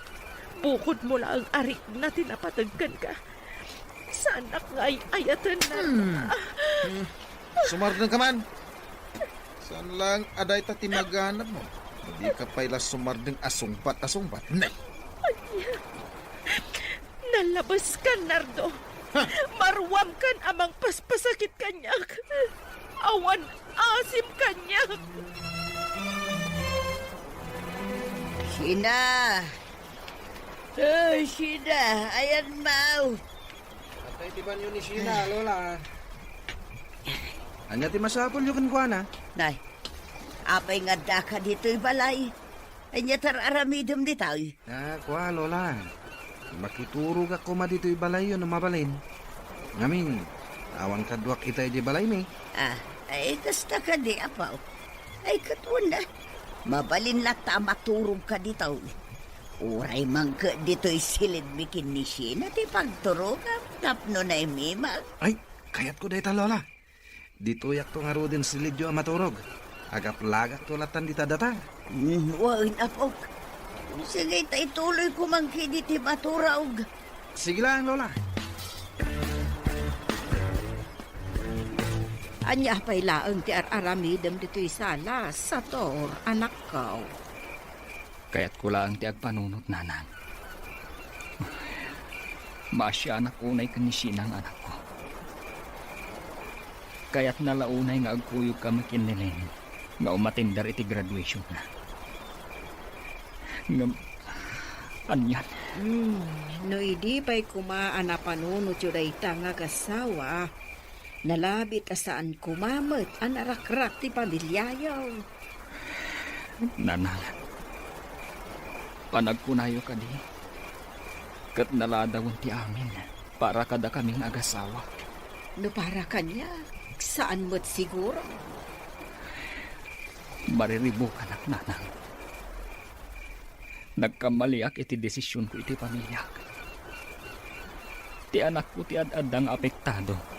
Bukod mo lang ang arik na tinapatagkan ka. Sa anak nga ay ayatan na. Sumardan ka man. Saan lang aday ta timaganap mo? Hindi ka pala sumardeng asungpat. Nay! Nalabas ka, Nardo. Marwam kan amang paspasakit kanyak. Awan asim kanya. Sina! Oh, Sina! Ayan, Mau! Patay ti banyo ni Sina, Lola. Anya ti masapol yung kankwana? Nay, apay nga da ka dito'y balay. Anya tararamidom di tayo. Kuha, Lola. Makiturog ako ma dito'y balay yun na mabalin. Ngamin, awan kadwak itay di balay mi. Ay, kasta ka di, apaw. Ay, katuan na. Mabalin lata maturog ka dito. Uray man ka dito'y silid bikin ni Sina. Di pagturog tapno na imima. Ay, kayat ko dayta, Lola. Dito yak to nga ro din silidyo ang maturog. Agap lagak tulatan di tadata. Wain, apaw. Sige, tay tuloy kumangki diti maturog. Sige lang, Lola. Anya pa'y laang ti aramidam dito'y sala sa tor, anak ko. Kaya't ko lang ti agpanunot, nanang. Masya anak unay ka ni Sinang anak ko. Kaya't nalaunay nga agkuyog ka makinilin nga umatindar iti graduation na. Nga, anyan. No idi pa'y kumaan na panunot yun ay tanga kasawa. Nalabit asaan kumamot ang arakrak ti pamilyayaw. Nanang, panagkunayo ka di. Kat naladawon ti amin para kada kaming agasawa. No para kanya, saan mo't siguro? Mariribo ka nak, nanang. Nagkamaliak iti desisyon ko iti pamilyak. Ti anak ko ti ad-adang apektado.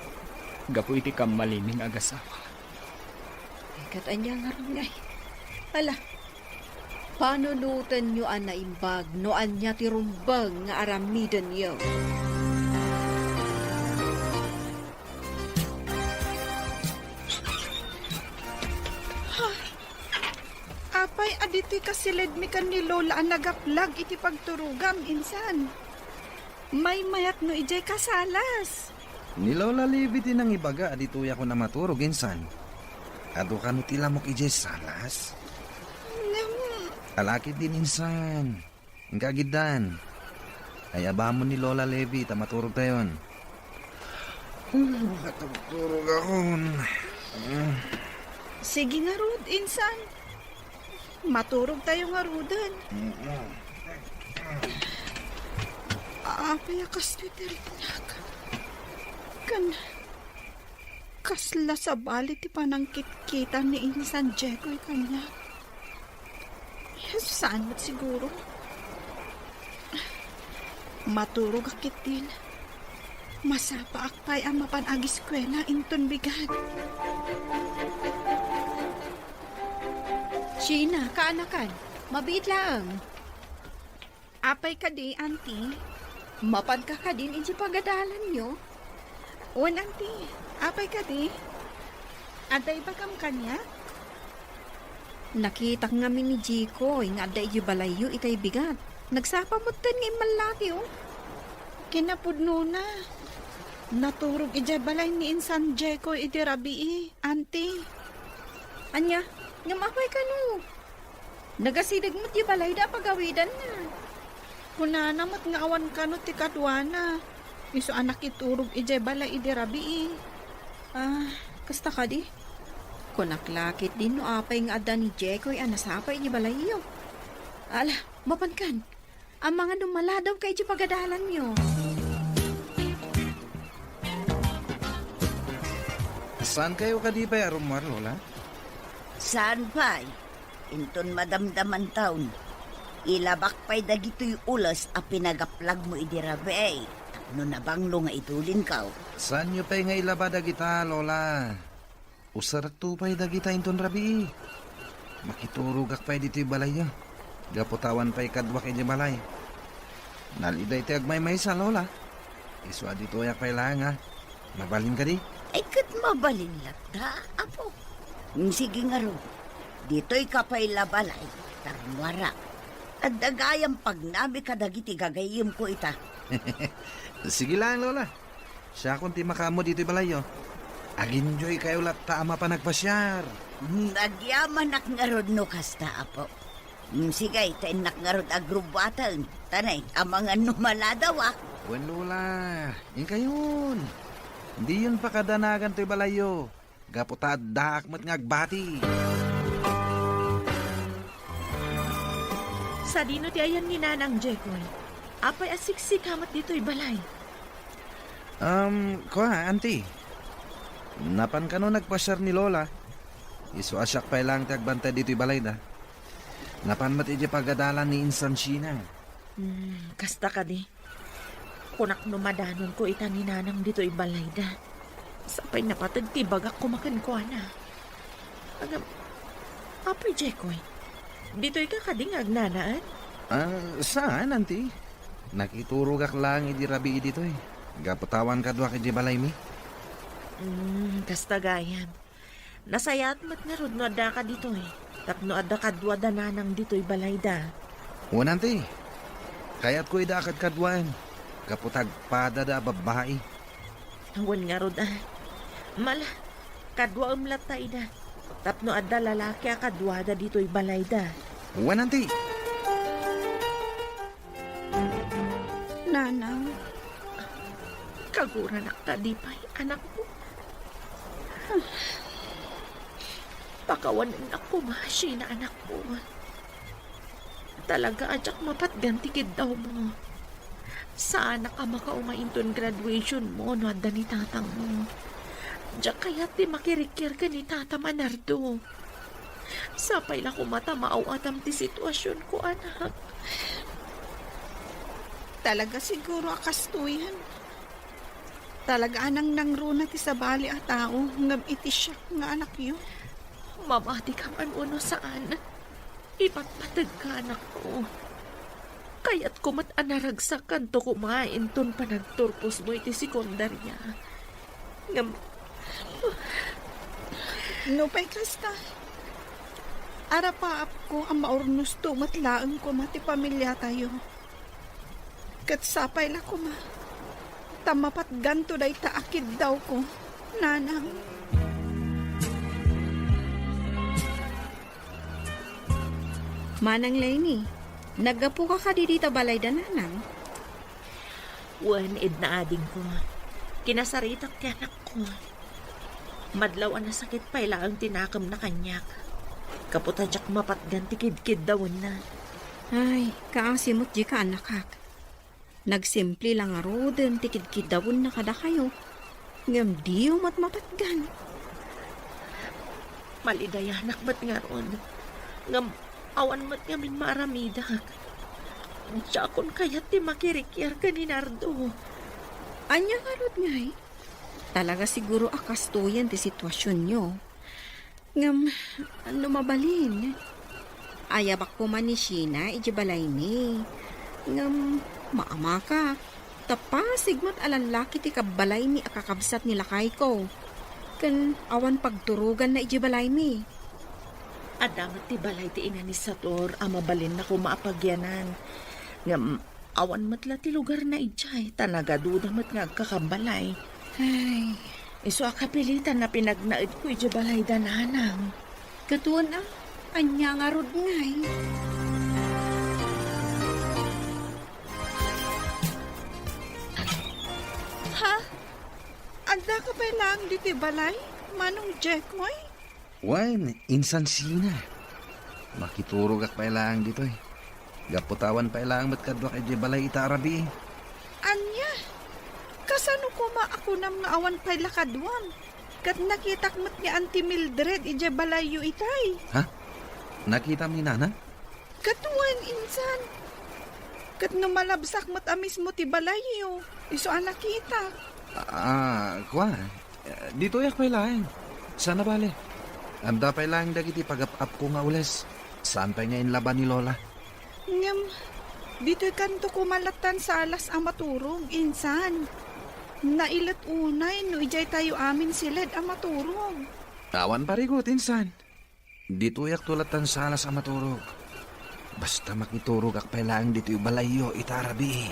Gapo iti kamaliming agasawa. Kat anya nga rungay. Ala, panunutan nyo ang naimbag no anya ti rumbang nga aramidan nyo. Apay, adito'y kasilid mi kan ni Lola ang nagaplag iti pagturugam, insan. May mayat no ijay kasalas. Ni Lola Libiti nang ibaga, adituya ko na maturog, insan. Ado ka no tilamok ijay salas. Alakit din, insan. Ang kagidan. Ay abamon ni Lola Levi, maturog tayon. Matutulog ako. Sige nga, Rud, insan. Maturog tayo nga, Rudan. Apay, akas nitirik kasla sa balit ti panangkit-kita ni Insan Jekoy kanya. Yes, saan mo't siguro? Maturog akitil. Masapa akpay ang mapanagis kwela inton bigat. Sheena, kaanakan, mabit lang. Apay ka di, auntie. Mapad ka din insi pagadalan nyo. Wan, auntie. Apay ka di. Aday ba kam kanya? Nakita nga mi ni Jiko, nga aday yu balayo itay bigat. Nagsapamot nga malaki oh. Kinapudno na. Naturog ijay balay ni Insan Jeko iti rabii, auntie. Anya, nga mapay ka no. Nagasidag mo't yu balay da pagawidan na. Kunanamat nga awan ka no ti kadwana. Iso anak iturog ijay balay iti rabii. Kasta ka di? Kunaklakit din no apay nga ada ni Jekoy anasapay ni balayo. Ala, mapankan. Ang mga numaladaw kay di pagadalan nyo. Saan kayo kadipay arumar, Lola? Saan pa'y? Inton madamdaman taon. Ilabak pa'y dagito'y ulas a pinagaplag mo idirabe. No nabanglo nga itulin ka. Saan nyo pa'y nga ilabada kita, Lola? Usarak to pa'y dagita inton rabi. Makiturugak pa'y dito'y balay nyo. Gaputawan pa'y kadwak inyo balay. Naliday ti agmay-may sa, Lola. Iswa dito yak pa'y lang, ha? Mabalin ka di? Ay kat mabalin lata, apo. Sige nga ro. Dito'y kapay labalay. Tarwara. At dagayang pag nabi kadagiti gagayim ko ita. Sige lang, Lola. Siya kung ti makamo dito'y balay, oh. Aginjoy kayo latta ama pa nagpasyar. Nagyaman nak ngarod no kasta apo. Sigay, tayo nak ngarod agrubatan. Tanay, amang ano maladaw ah. Wen Lola, yun kayon. Hindi yun pa kadanagan to'y balayo. Gaputad dakmat ngagbati. Sa dino ti ayan ni Nanang Jekoy. Apay asiksik hamat dito'y balay. Kuha, auntie. Napan ka no nagpasyar ni Lola. Iso asyak pa lang tagbantay dito'y balay da. Napan mat ije pagadalan ni Insan Sheena. Kasta ka di. Kunak numadanon ko ita ni Nanang dito'y balay da. Sapay napatag ti bagak kumakan ko na. Agam, apay Jekoy. Dito'y kakadingag nanaan? Saan, auntie? Nakiturugak lang iji rabi dito'y. Gaputawan ka dwa kiji balay mi. Kasta gayam. Nasayat mat nga rod no adda ka dito eh. Tapno adda kadwa da Nanang dito'y balay da. Auntie. Kaya't ko idakad kadwan. Kaputag pada da babae. Awan nga rod ah. Mala, kadwa umlatay da. Tapno adda lalaki a kadwa da dito'y balay da. Auntie. Nanang, Kagura nakta di pa'y anak ko. Pakawanan ako mahasi na anak ko. Talaga ajak mapatgantikid daw mo. Sana ka makaumainton graduation mo no adda ni tatang mo. Diyak kaya't di makirikir ka ni Tata Manardo. Sapay la ko mata maawatam ti sitwasyon ko, anak. talaga siguro akastuyan. Talaga anang nangruna ti sabali a tao, ngam iti siya nga anak yun. Mamati ka man uno saan. Ipatpatag ka, anak ko. Kaya't kumat anaragsak kanto kumain ton panagturpos mo iti sekundarya. Ngam, Nupay kasta. Arapaap ko ang maurnos to matlaang ko mati pamilya tayo. Kat sapay la ko ma. Tamapat ganto day taakid daw ko. Nanang. Manang Lenny, nagapu ka di dito balay da nanang. wan id na ading ko. Kinasaritak ti anak ko. Madlaw na sakit pa ila ang tinakam na kanyak. Kaputadyak mapatgan ti kid-kid daw na. Ay, kaasimot di ka anakak. Nagsimple lang aro din tikid-kid dawon na kada kayo. Ngam diyo matmapatgan. Malidayanak ba't nga ron? Ngam, awan mat nga min maaramidak. Tsakon kaya't ti makirikyar ka ni Nardo. Anya karot ngay. Talaga siguro akastuyan ti sitwasyon nyo. Ngam, ano mabalin? Ayabak ko man ni Sheena, ijibalay ni. Ngam, maama ka. Tapasig mo't alalaki ti kabalay mi akakabsat ni lakay ko. Kan awan pagturugan na ijibalay mi. Adamat ti balay ti ina ni Sator, amabalin na ko maapagyanan. Ngam, awan matla ti lugar na ijay, tanagaduda mat nga kakabalay. Ay, Iso akapilitan na pinagnaid ko ijibalay dananang. katuan ah. Anya nga rod ngay. Ha? Anda ka pa lang diti balay? Manong Jack moy? Wan, Insan Sheena. Makiturog ak pa ilang dito eh. Gaputawan pa ilang mat kadwa kay di balay ita arabi. Anya? Kasano ko ma ako nam nga awan pa'y lakadwam? Kat nakitak mat ni Auntie Mildred ije balayo itay. Ha? Nakita mo ni Nana? Katuan insan. Kat numalabsak mat amis mo ti balayo. Iso ang nakita. Kuha. Dito yak pa ilang. Sana bale. Anda pa ilang dagiti pag-up ko nga ules. Saan pa nga inlaban ni Lola? Ngam, dito'y kanto kumalatan sa alas ang maturog, insan. Nailat unay, no ijay tayo amin silid ang maturog. Awan parigot, Insan. Dito yak tulatan sa alas ang maturog. Basta makiturog ak pa ilang dito yung balayo itarabi.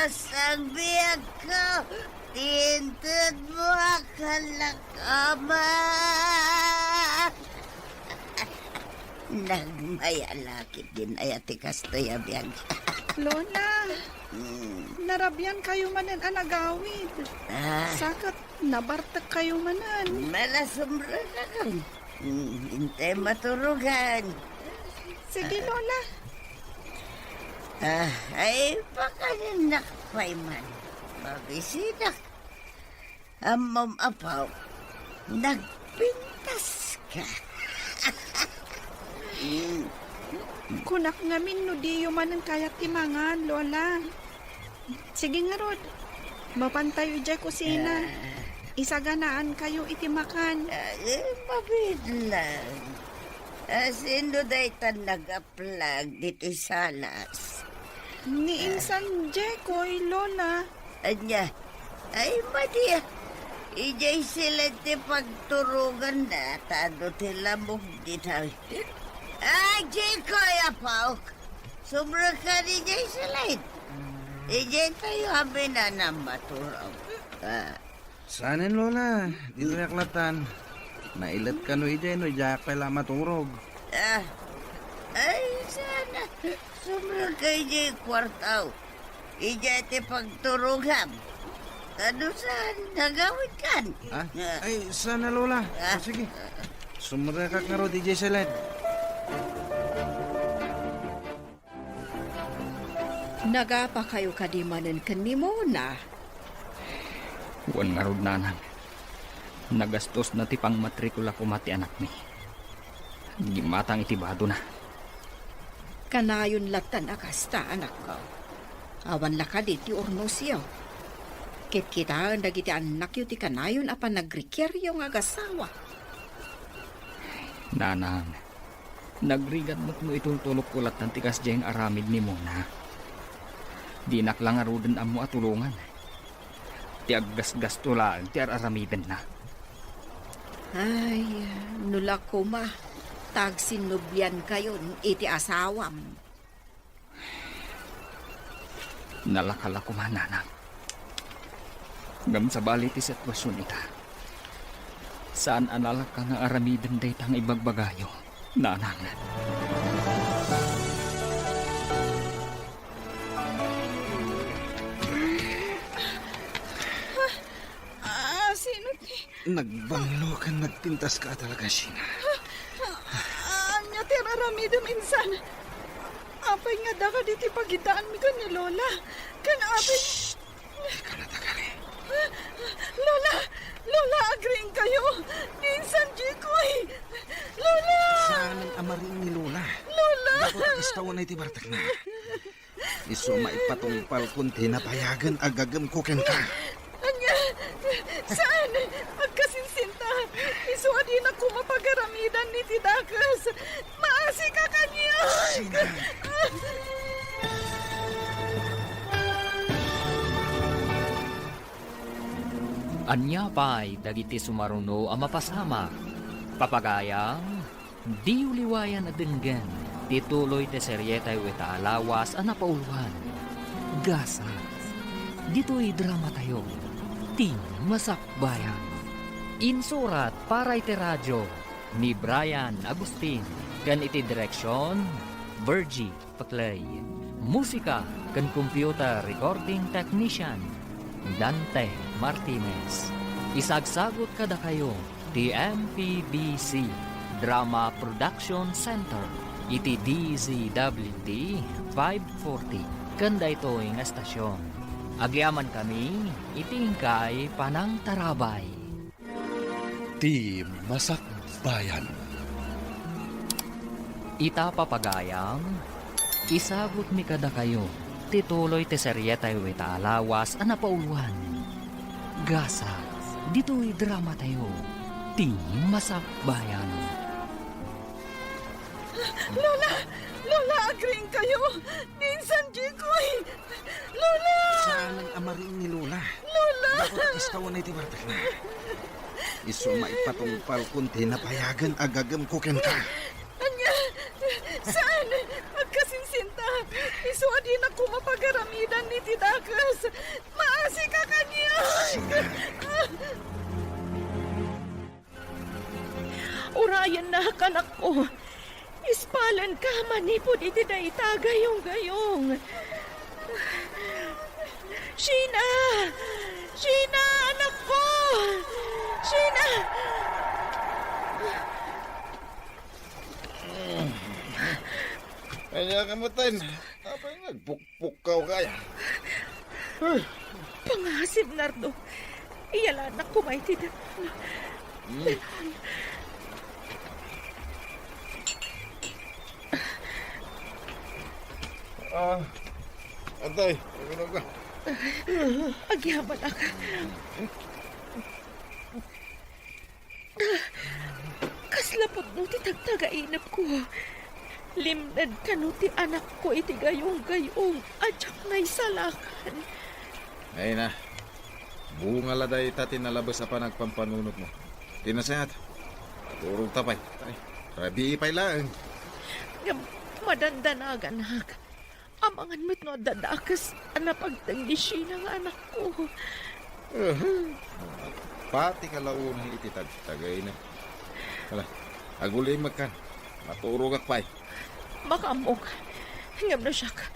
Asang biyag ko, tintod mo akalakama. Nagmayalakit din ay ati kastoy biyag. Lola, narabyan kayo manan anagawid. Sakat nabartak kayo manan. Malasumra na kan. Hintay maturugan. Sige, Lola. Ay, pakaninak pa'y man. Mabisinak. Amom apaw, nagpintas ka. Kunak ngamin no diyo manan kayat timangan, Lola. Sige nga, Rod. Mapantayo dyan kusina. Isaganaan kayo itimakan. Mabidlang. Sino dahi tan nag-aplag dito salas? Ni insan Jekoy, Lola. Anya, ay madiya. Ijay sila ti pagturugan na, tado tila mo dito. Jekoy, apaw. Sumra ka ni Jay sila. Ijay tayo habi na maturaw. Sanin, Lola. Dito yaklatan. Nailat ka no ijay no, ijay pala maturog. Ay, sana. Sumra ka ijay kwartaw. Ijay ti pagturugan. Ano saan nagawin kan? Ay, sana, Lola. Sige. Sumra ka nga ro, DJ Salad. Nagapa kayo kadimanan kanimo na. Wan nga rod nanan. Nagastos na ti pang matrikula ko mati anak mi. Gimatang itibado na. Kanayon latan akasta anak ko. Awan laka di ti ornosyo. Kit kita ang dagiti anak yu ti kanayon apan nagrikeryo nga agasawa. Nanan, nagrigat mo't mo itultulok kulat ng tikas diyang aramid ni Mona. Di naklang arudan amo at tulungan. Ti aggas-gas tulaan ti aramiden na. Ay, nula ko ma. Tagsinubyan kayon iti asawam. Nalakala ko man, nanang. Ngam sa bali ti sitwasyon ita. Saan analak ka nga aramiden day tang ibagbagayo, nanang. Sino ti? Nagbanglo ka, nagpintas ka talaga, Sheena. Anya ti raramidam insan. Apay nga da ka diti pagitaan mi kan ni Lola. Kan apay... Ika na tagari. Lola! Lola, agreeing kayo! Insan Jikoy! Lola! Saan ang amarin ni Lola? Lola! Dapat ang istawan na itibartak na. Iso maipatungpal kunti na payagan agagam ko ken ka. Anya! Saan? Agkasinsinta! Iso adi na kumapagaramidan ni Tidakas! Maasi ka kanya! Sheena! Anya pa'y dagiti sumaruno ang mapasama. Papagayang, di uliwayan at denggan. Tituloy de seryetay wita alawas ang napauluhan. Gasas. Dito'y drama tayo. Ting Masakbayan. Insurat para iti radyo ni Brian Agustin. Kan iti direksyon, Virgie Paclay. Musika kan computer recording technician, Dante Martinez. Isagsagot kada kayo ti MPBC Drama Production Center iti DZWT 540 kanda ito ng estasyon. Agyaman kami itingkay panang tarabay. Team Masakbayan. Ita papagayang isagot mi kada kayo tituloy ti seryetay wita alawas ang napauluhan. Gasas, dito'y drama tayo. Team Masakbayan. Lola! Lola, agreeing kayo! Insan Jikoy! Lola! Saan ang amarin ni Lola? Lola! Dapat ang istawan na itibartak na. Iso maipatungpal kunti na payagan agagam ko ken ka. Anya! Saan? Agkasinsinta! Iso adi na ako mapagaramidan ni Tidakas. Maasi ka kanya. Urayan na kanak ko. Ispalan ka manipod iti da itagayong-gayong. Sheena! Sheena, anak ko! Sheena! Kaya kamutin. Apay nagpukpukaw kaya. Pangasib, Nardo. Iyalanak ko may tida. Antay, uminom ka. Agyaman ka. Kaslapot mo ti tagtagainap ko. Limnad ka no ti anak ko iti gayong-gayong adyak na isalakan. Ay na. Bunga laday tati nalabas sa panagpampanunot mo. Tinasayat. Turong tapay. Ay, rabi ipay lang. Ngam, madandanagan hak. Amangan mo't no dadakas anapagtangisi ng anak ko. Pati kalaunang ititag-tagay na. Hala, agulay magkan. Maturog akpay. Makamok. Ngam na siya ka.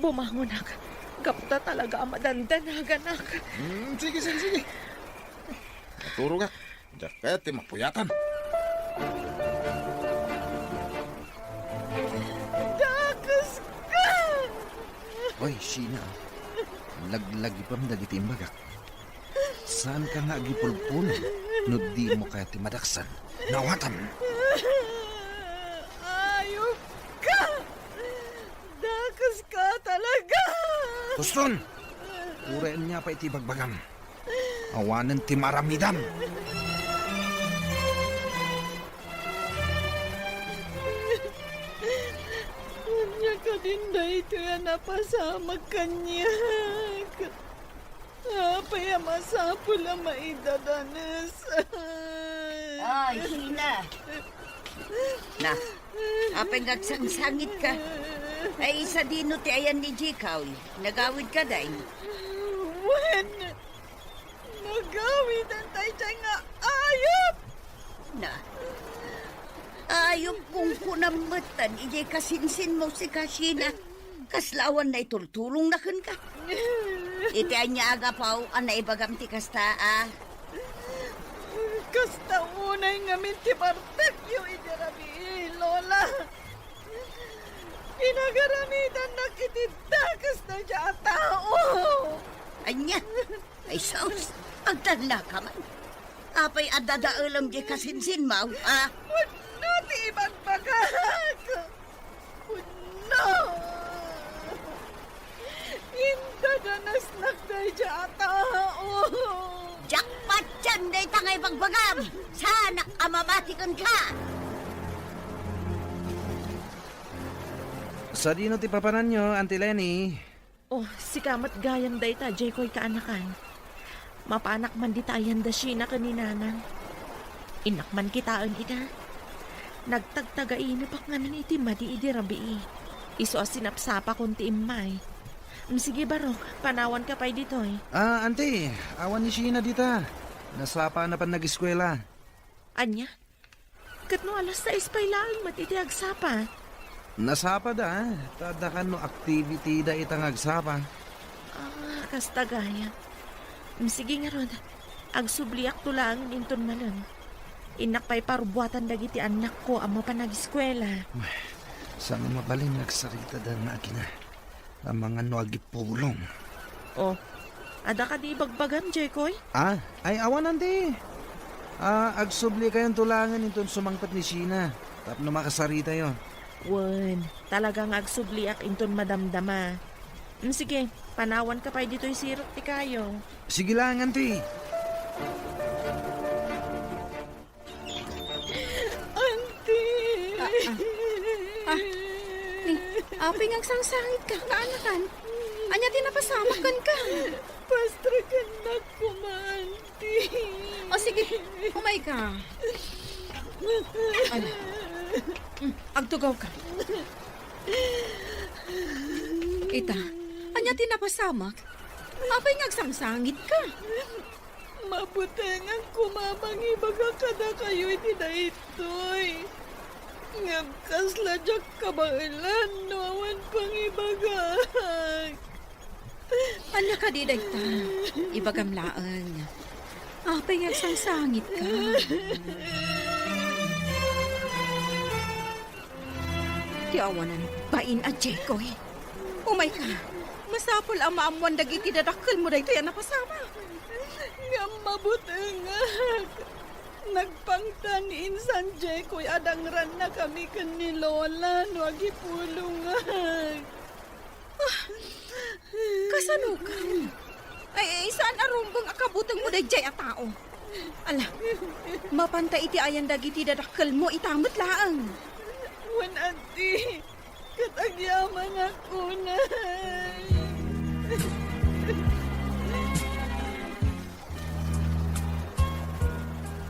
Bumangon ak. Gapta talaga madandanagan ak. Sige. Maturog ak. Jaket, mapuyatan. Dakas ka! Oy, Sheena. Laglagi pam dagiti imbagak. Saan ka nga gipulpul? No di mo kaya timadaksan. Nawatan! Ayok ka! Dakas ka talaga! Tuston! Urayan niya pa iti bagbagam. Awanan ti maramidam. Anya ka din da ito yan napasamag kanya. Apay masapul ang maidadanas. Ay, Sheena. Na, apeng agsangsangit ka. Ay, isa dino ti ayan ni Jikaw. Nagawid ka day. Wen! Nagawid ang tayo nga ayop! Na, ayong kung kunamatan, ijay kasinsin mo si Sheena. Kaslawan na itultulong na kan ka. Iti anya aga paw, anay bagam ti kasta, Kasta unay nga minti bartekyo idirabi, Lola. Pinagaramitan na kititakas na siya tao. Anya, ay sos, agtala ka man. Apay adadaalam di kasinsin mo, Puno ti ibagbagag. Puno. Indadanas na tayo siya tao. Jackpot dyan day tangay bagbagam. Sana amamatikan ka. Sa dino ti papanan nyo, Auntie Lenny. Oh, si kamat gayan day ta, Jaykoy kaanakan. Mapanak man di tayan da Sheena kaninanang. Inak man kitaan ita. Nagtagtagain pak ngamin iti madi idi rabii. Iso sinapsapa konti imay. Sige barok, panawan ka pa'y ditoy. Auntie, awan ni Sheena dita. Nasapa na pa nag-eskwela. Anya? Kat no alas 6 pa'y laing matiti agsapa. Nasapa da, tadakan no activity da itang agsapa. Kastagaya. Sige nga ron, agsubliak to lang inton manon. Inak pa'y parubuatan dagiti anak ko ang mapanag-eskwela. Saan mabalin nagsarita da na akina. Ang mga nuagi pulong. Oh, ada ka di bagbagam, Jaykoy? Ay awan Auntie. Agsubli kayong tulangan itong sumangpat ni Sheena. Tap na makasarita yon. Wen, talagang agsubliak inton madamdama. Sige, panawan ka pa'y dito'y sirot ti kayo. Sige lang, Auntie. Apay nga sangsangit ka, kaanakan. Anya tinapasamakan ka. Pastrakan na kumanti. O sige, umay ka. Ano? Agtugaw ka. Ita, anya tinapasamak? Apay ngagsangsangit ka. Mabuti nga kumamang ibaga kada kayo iti daytoy. Ngabkas ladyak kabailan no awan pang ibagag. Anya ka di dayta. Ibagamlaan. Apay ngagsangsangit ka. Tiawanan, bain at Jekoy. Umay ka. Masapol ang maamuan dagiti dadakkel mo dayto yan napasama. Nga mabuti nga. Nagpangtan ni Insan Jekoy adangran na kami kan ni Lola no agipulungan. Kasano ka? Ay, saan arumbang akabutang mo dayjay a tao? Ala, mapanta iti ayan dagiti dadakkel mo itamot laang. Wan anti, katagyaman ako na.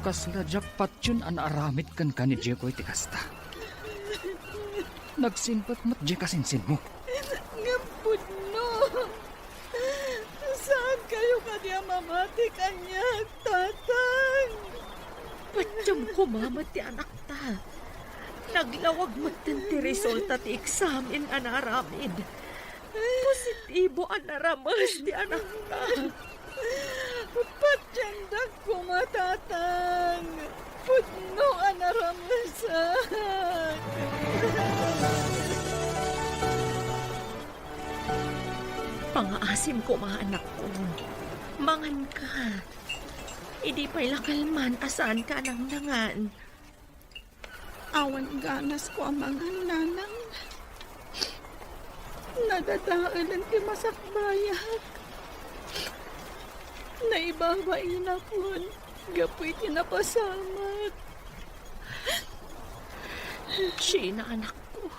Kasladyak patyon an aramid kan ni Jekoy ti kasta. Nagsimpat mat je kasinsin mo. Ngapod no. Saan kayo kanya mamati kanya, tatang? Patyam kumamat ti anak ta. Naglawag matan ti resulta ti eksamen anaramid. Positibo anaramas ti anak ta. Patyandak ko matatang. Pudno anaramasak. Pangaasim ko mga anak ko. Mangan ka. Idi pa'y lakalman asan ka nang nangan. Awan ganas ko ang mga nanang. Nadadaan ang timasakbayak. Naibabain na po. Gapoy tinapasamat. Sheena, anak ko.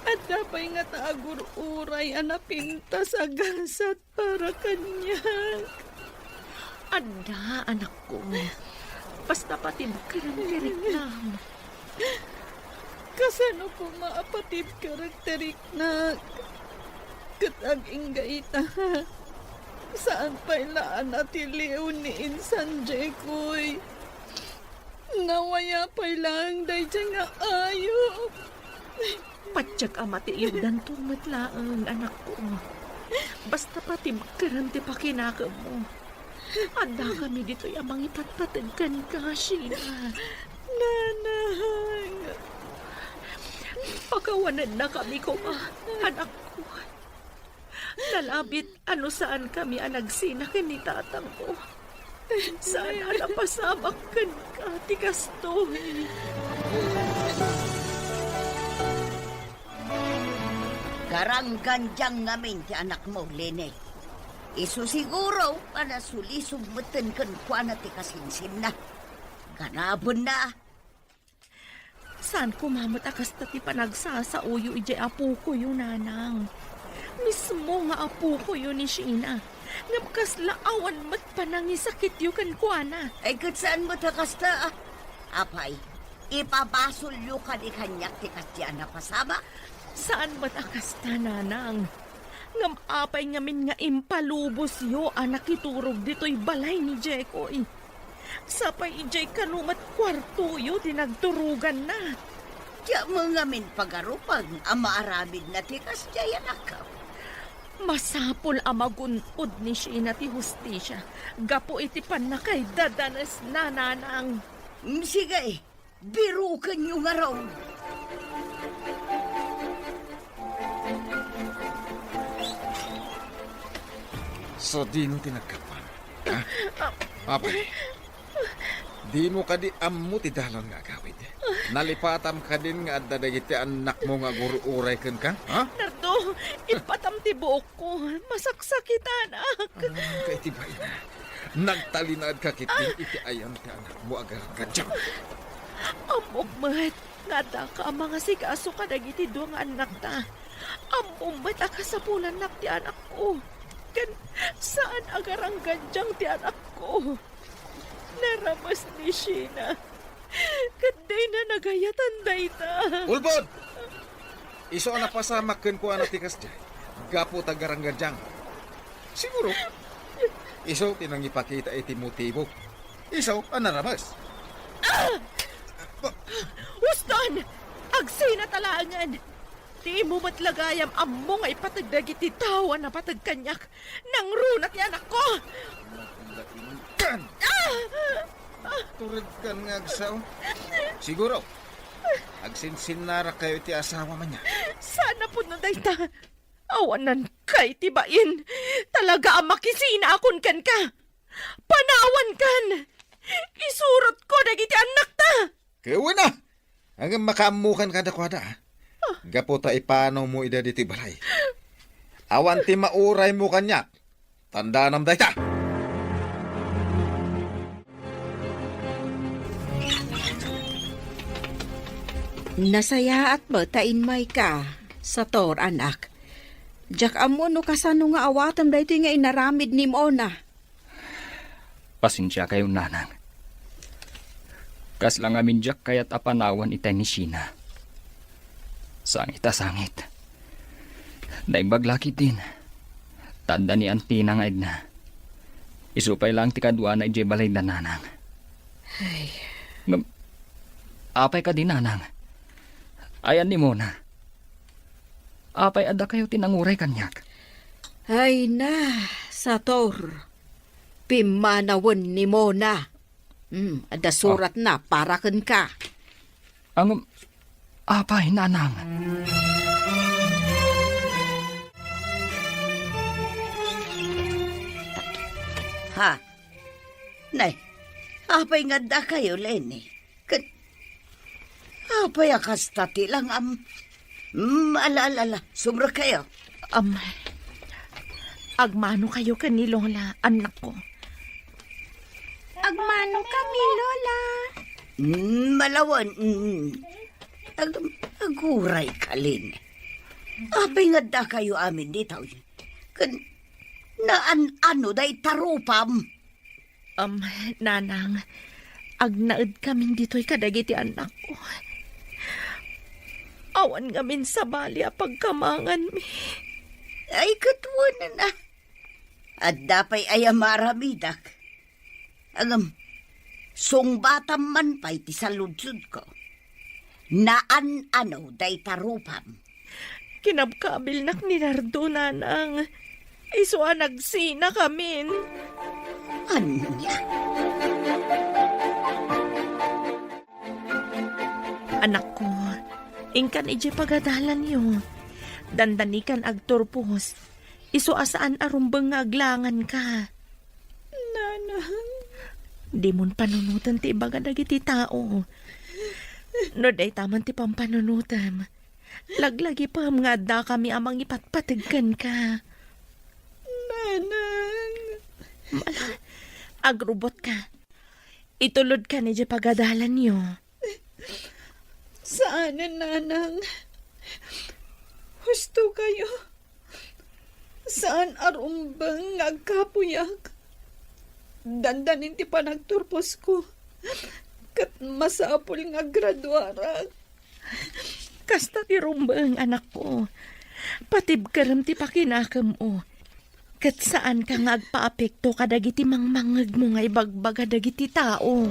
At dapat nga taagur-uray anapinta sa gasat para kanya. Anda, anak ko. Basta pati magkarang-tirik lang. Kasano ko maapatid karakterik na kataging gaita. Saan pailaan natiliw ni Insan Jekoy? Nawaya pailang day nga ayo. Patsyag amati iudan tumatlaang, anak ko. Basta pati magkaranti pa kinaka mo. Anda kami dito'y amang ipatpatagkan ka, Sheena. Nanang. Pagawanan na kami ko, anak ko. Nalabit ano saan kami ang nagsinakin ni tatang ko. Saan napasamak kan ka, tikasto. Garangganjang ngamin ti anak mo, Lene. Isu siguro para sulisog meten kan kuana ti kasinsin na. Ganabon na. Saan kumamot akas ti panagsasauyo ijay apo ko yun, nanang. Mismo nga apo ko yun ni Sheena. Ngapkas laawan mat panangisakit yun kan kuana. Ay saan mo takasta? Apay, ipabasol yu ka di kanyak ti kasya na pasama. Saan mat akas ta, nanang? Ngam apay ngamin nga impalubos yo nakiturog dito'y balay ni Jekoy. Sapay ijay kanumat kwarto yo tinagturugan na. Diya mo ngamin pagarupag ang maaramid na ti kasya yan akaw. Masapol ang magunod ni Sheena ti hustisya. Gapo iti panakay dadanas na, nanang. Sige, birukan yung araw. So, di mo tinagkapan. Ha? Apay, di mo ka di ammo ti dalan nga gawid. Nalipatam ka din nga adda dagiti anak mo nga guruuray kan ka? Ha? Nardo, ipatam ti buok ko. Masaksakitan, ak. Kay tibay na. Nagtalinad ka kiting iti ayam ti anak mo agar kadyang. Amumat, nada ka ang mga sigaso ka dagiti doang anak ta. Amumat aka sa pulan nak ti anak ko. Kan, saan agarang ganjang ti anak ko? Naramas ni Sheena. Kaday na nagayatan day ta. Ulbod! Iso na pasamak kan ko anak tikas dyan. gapo tagaranggadyang. Siguro, iso tinang ipakita iti motibo. Iso ang naramas. Uston! Agsina talangan! Di mo matlagayam amo nga ipatagdagi ti tawa na patagkanyak nang runat yan ako! Kan! Turad kan nga agsaw. Siguro, agsinsinara kayo ti asawa man niya. Sana po na dayta. Awanan kay tibain. Talaga ang makisina akon kan ka. Panawan kan. Isurot ko dagiti anak ta. Kaya na! Hanggang makaamukan ka na kwada. Gapo ta ipanaw mo ida diti balay. Awan ti mauray mo kanyak. Tanda nam dayta. Nasaya at batain may ka sa tor anak. Jak amo no kasano nga awatan dayto nga inaramid ni mo na. Pasensya kayo, nanang. Kas lang amin jak kaya't apanawan itay ni Sheena. Sangit a sangit. Naibaglaki din. Tanda ni Antina nga na. Isupay lang ti kadwa na ije balay na nanang. Ay, Apay ka din, nanang. Ayan ni Mona. Apay ada kayo tinanguray kanyak. ay na, sa tor. Pimanawan ni mo na. Ada surat na para kan ka. Ang apay, nanang. Ha? Nay, apay nga da kayo, Lenny. Apay akas tati lang ala, sumra kayo. Agmano kayo kan ni Lola, anak ko. Agmano kami, Lola. Malawan. Aguray kalin. Apay nga da kayo amin dito. Ano day tarupam. Nanang, agnaed kami dito'y kadagiti anak ko. Awan ngamin sa bali a pagkamangan mi. Ay, katuwanan na. At dapay ay amaramidak. Sungbatam man pa'y ti saludsud ko. Ano day tarupam. Kinabkabil nak ni Nardo, nanang. Iso nagsina kamin. Anya? Anak ko, ingkan ije pagadalan yo. Dandanikan agturpos. Iso asaan arumbeng nga aglangan ka. Nanang. Di mon panunutan ti ibaga dagiti tao. No day taman ti pampanunutan. Laglagi pa nga da kami amang ipatpatigkan ka. Nanang. Agrobot ka. Itulod ka ni pagadalan yo. Saan, nanang? Husto kayo. Saan arumbang nagkapuyak? Dandanin ti panagturpos ko. Kat masapol nga graduara. Kasta ti rumbang anak ko. Patib karam ti pakinakam o. Kat saan ka nga agpaapekto kadagiti mangmangag mo nga ibagbaga dagiti tao.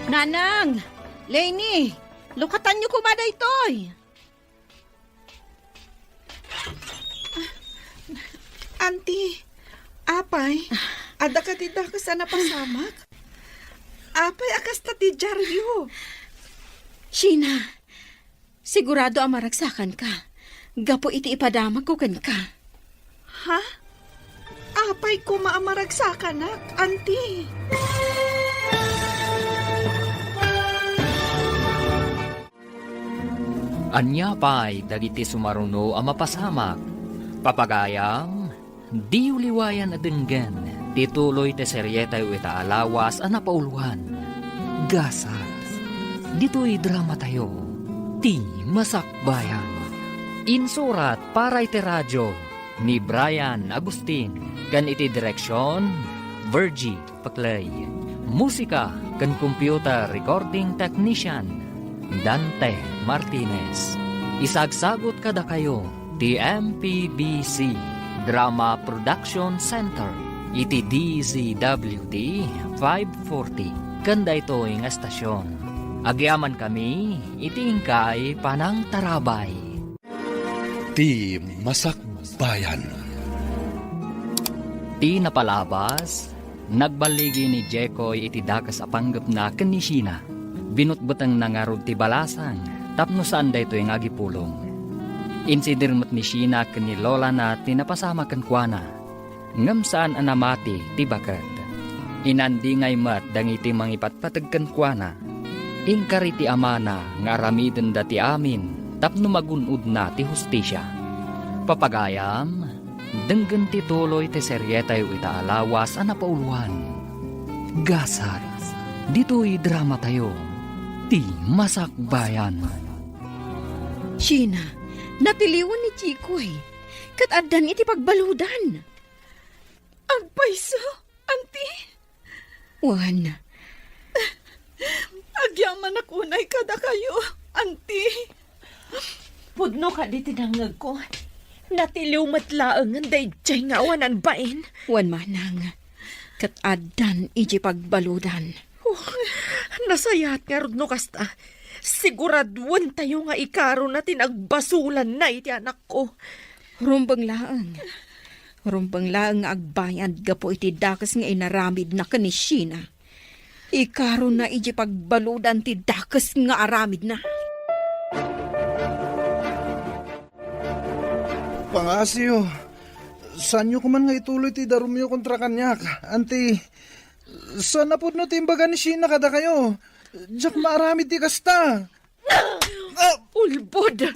Nanang! Lenny! Lukatan niyo kumada ito'y! Auntie, apay, ada ka ti ka sana pasamak? Apay, akas na ti Jaryo. Sheena, sigurado ang maragsakan ka. Gapo iti ipadamag ko kan ka. Ha? Apay ko maamaragsakan nak, auntie. Anya pa'y dagiti sumaruno ang mapasamak. Papagayam, di uliwayan at denggan. Tituloy te seryeta yu ita alawas ang napauluhan. Gasas. Dito'y drama tayo. Ti Masakbayan. Insurat para iti radyo ni Brian Agustin. Kan iti direksyon, Virgie Paclay. Musika kan computer recording technician, Dante Martinez. Isagsagot kada kayo, TMPBC Drama Production Center, iti DZWD 540. Kanda ito nga estasyon. Agyaman kami, itingkay panang tarabay. Ti Masakbayan. Ti napalabas, nagbaligi ni Jekoy iti dakas apanggap na kanisina. Binutbutang nangarod ti balasang, tapno saan da ito yung agipulong. Insidirmat ni Sheena kani lola na tinapasama kan kuana. Ngam saan anamati ti bakat. Inandi ngay mat dangiti mangipatpatag kan kuana. Inkari ti amana nga aramiden dati amin, tapno magunod na ti hustisya. Papagayam, denggan ti tuloy ti seryetay ita alawas anapauluan. Gasar, dito'y drama tayo, ti Masakbayan. Sheena, natiliwan ni Chikoy. Kat adan iti pagbaludan. Agpayso, auntie. Wan, Agyaman akunay kada kayo, auntie. Pudno ka di tinangag ko. Natiliw matlaang ang dayjay nga awanan bain. wan manang. Kat adan iti pagbaludan. Nasayat nga rod no kasta. Siguraduan tayo nga ikaro na tinagbasulan na iti anak ko. Rumbang laang nga agbayad gapo iti dakas nga inaramid na kanisina. Ikaron na iti pagbaludan ti dakas nga aramid na. Pangasyo, saan nyo kuman nga ituloy ti darumyo kontra kanyak? Anti, saan na po no timbaga ni Sheena kada kayo? Diyak maaramid ti kasta. Ulbod!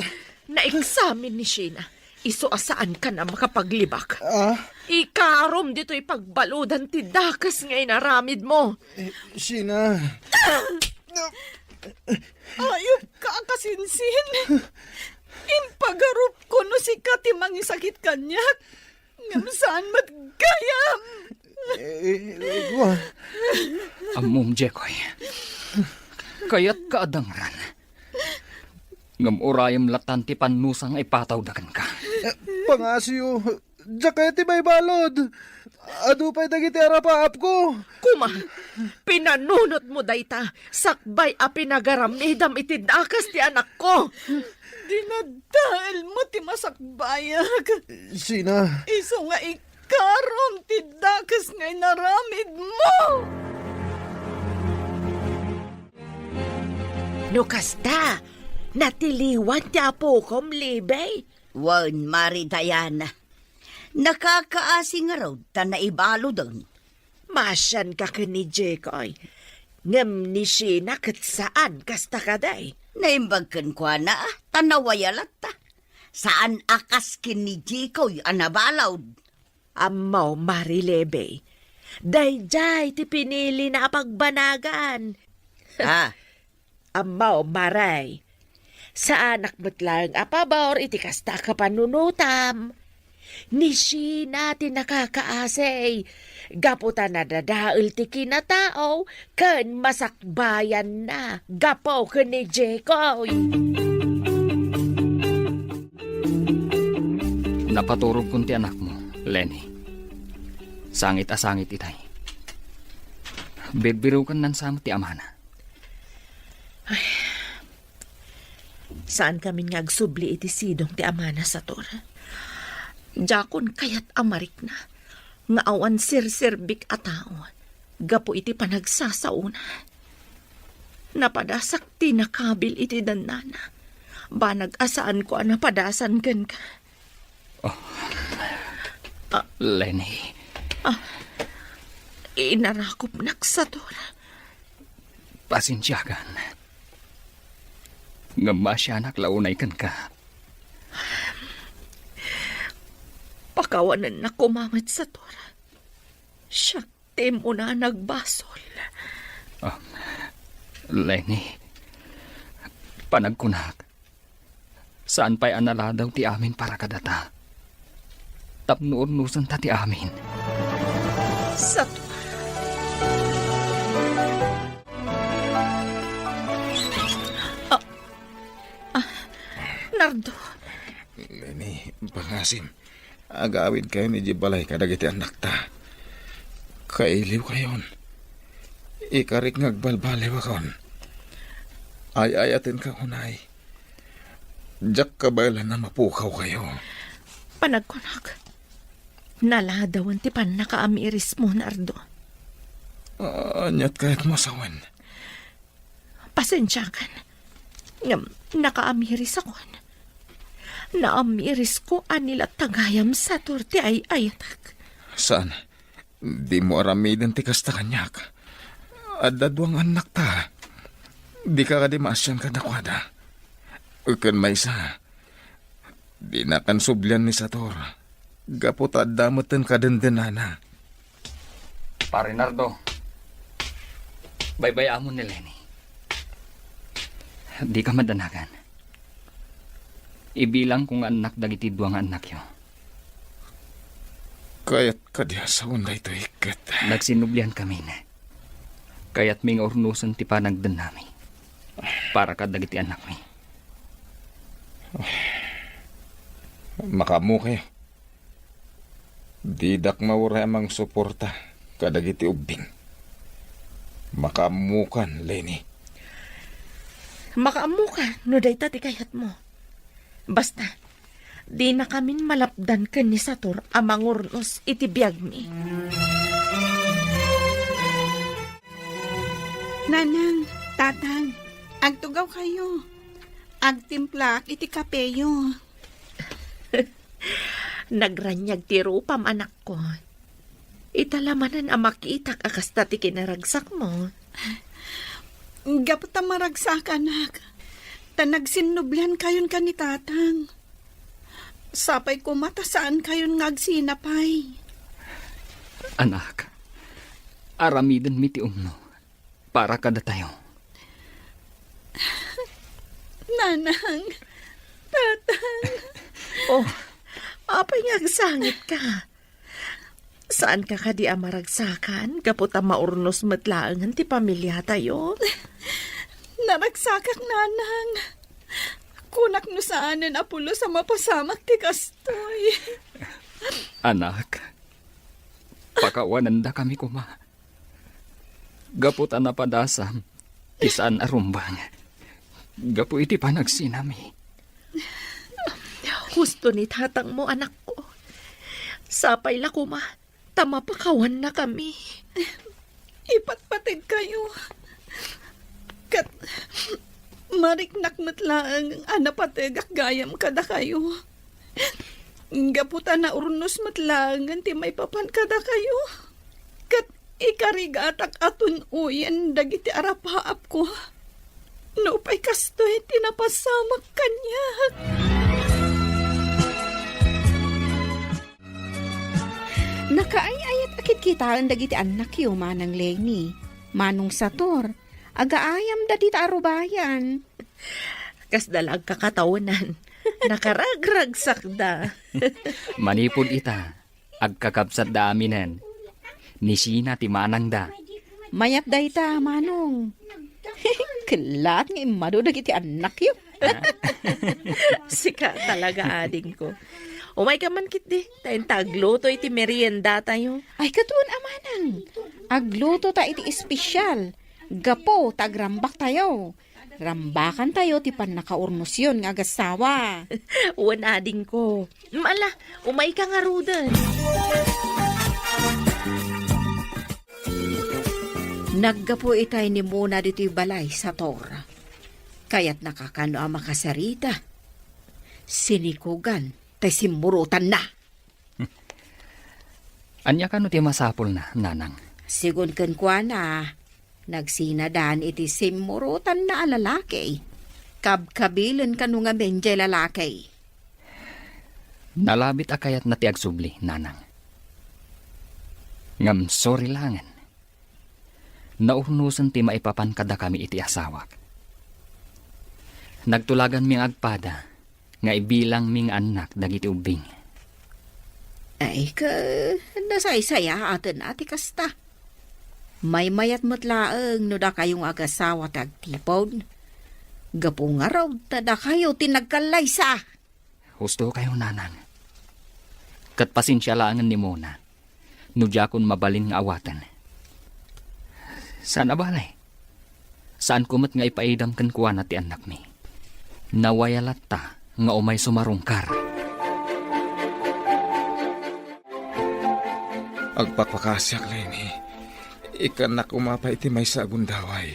Na-examine ni Sheena. Iso asaan ka na makapaglibak. Ikarom dito'y pagbaludan ti dakas nga inaramid mo. Sheena. Ayop ka kasinsin. Impagarup ko no si Kati mangisakit kanyak. Ngam saan matgayam. Amom Jekoy, kayat kaadangran. Ngam urayam latan ti panusang ipataw dagan ka. Pangasyo, diyak kaya ti may balod. Adu pa'y dagiti arapaap ko. Kuma, pinanunot mo dayta. Sakbay a pinagaramidam iti dakas ti anak ko. Dinadahil mo ti Masakbayag. Sheena. Iso nga ikarom ti dakas nga inaramid mo. No kasta, natiliwan ti apo kom libay. Wan, Mari Diana. Nakakaasing nga raw, ta naibalo doon. Masyan ka ka ni Jekoy. Ngam ni Sheena kat saan kasta ka day. Naimbagkan ko na, tanawayalat ta. Saan akas kin ni Jikoy anabalawd? Amaw Marilebe. Dayjay ti pinili na pagbanagan. Amaw Maray. Sa anak mo't lang apabor iti kasta ka panunutam. Ni Sheena ti nakakaasay. Gaputa na dadaul ti kinatao, kan masakbayan na. Gapo kan ni Jekoy. Napaturog kun ti anak mo, Lenny. Sangit asangit itay. Birbiru kan nan sama ti amana. Saan kami nga agsubli iti sidong ti amana sa tora? Jakon kayat amarik na. Nga awan sirsirbik ataon. Gapo iti panagsasauna. Napadasak ti nakabil iti danana. Banag asaan ko napadasan kan ka. Lenny. Inarakop sa tora. Pasensyagan. Nga masyanak launay kan ka. Pakawanan na kumamit sa tora. Syakte mo na nagbasol. Lenny, panagkunak. Saan pa'y analadaw ti amin para kadata? Tapnoon-nusan ta ti amin. Sa tora. asim. Agawid kayo ni Jibalay kadagiti anak ta. Kailiw kayon. Ikarik ngagbalbaliw akon. Ay-ayatin ka unay. Diyak kabaylan na mapukaw kayo. Panagkunag. Naladawan ti pan nakaamiris mo, Nardo. Anyat kahit masawan. Pasensya kan. Nakaamiris ako. Naamiris ko anila tagayam sa torte ay ayatak. Saan? Di mo aramidin ti kasta kanyak. Adadwang anak ta. Di ka kadimasyan ka nakwada. Ukan may isa. Di na kan sublyan ni Sator. Gapot at damutin ka dindanana. Pare Nardo, baybay amon ni Lenny. Di ka madanagan. Ibilang kung anak dagiti duwang anak yo. Kaya't kadya sa unday to ikat. Nagsinublian kami na. Kaya't ming ornusan ti panagdan nami. Para ka dagiti anak mi. Makamu kayo. Didak mawara amang suporta kadagiti ubing. Makamukan, Lenny. Makaamu ka, no day ti kayat mo. Basta, di na kamin malapdan ka ni Sator amang urnos itibiyag mi. Nanang, tatang, agtugaw kayo. Agtimplak iti kapeyo. Nagranyag ti rupam anak ko. Italamanan ang makitak akas ti kinaragsak mo. Gapot ta maragsak, anak. Tanagsinublan kayon ka ni tatang. Sapay ko mata saan kayon ngagsinapay. Anak, aramiden mi ti umno. Para kada tayo. Nanang, tatang. Oh, apay ngagsangit ka. Saan ka kadi amaragsakan? Kapot ang maurnos matlaangan ti pamilya tayo. Naragsakak, nanang. Kunak no saanan apulo sa mapasamak ti kastoy. Anak, pakawanan da kami kuma. Gapot ang napadasam, isaan arumbang. Gapo iti panagsinami. Gusto ni tatang mo, anak ko. Sapay la kuma, tamapakawan na kami. Ipatpatid kayo. Kat mariknak matlaang anapategak gayam kada kayo. Gaputa na urnos matlaangan ti may papan kada kayo. Kat ikarigatak atun uyan dagiti arapaap ko. Nupay kastoy tinapasamak kanya. Nakaayayat akit kita ang dagiti anak yo manang Lenny. Manong Sator, agaayam da dita arubayan. Kas dalag kakatawanan. Nakaragragsak da. Manipod ita, agkakabsat da aminen. Nisina ti manang da. Mayap da ita, Manong. Kalat nga imado dagiti anak yo. Sika talaga ading ko. Umay ka man kit di. Tayong tagluto iti merienda tayo. Ay katuon amanang. Agluto ta iti espesyal. Gapo tagrambak tayo. Rambakan tayo ti pan nakaurnos yun nga agasawa. Uwan ading ko. Mala, umay ka nga rudan. Naggapo itay ni Muna dito'y balay sa Tora. Kaya't nakakano ang makasarita. Sinikugan, tay simurutan na. Anya ka no ti masapol na, nanang. Sigun ken kwa na, nagsinadaan iti simurutan na alalaki. Kabkabilan ka nga benjay lalaki. Nalabit akayat na ti agsubli, nanang. Ngam sorry langan. Naurnusan ti maipapan kada kami iti asawak. Nagtulagan ming agpada, nga ibilang ming anak dagiti ubing. Ay ka, nasaysaya atin ati kasta. May mayat matlaang no da kayong agasawa tagtipon. Gapo nga raw, tada kayo tinagkalaysa. Husto kayo, nanang. Kat pasensya laangan ni Mona. Nudya kon mabalin nga awatan. Sana balay. Saan kumat nga ipaidam kan kuha na ti anak mi. Nawayalat ta nga umay sumarungkar. Agpapakasyak, Lenny. Ikanak umapay iti may sa agundaway.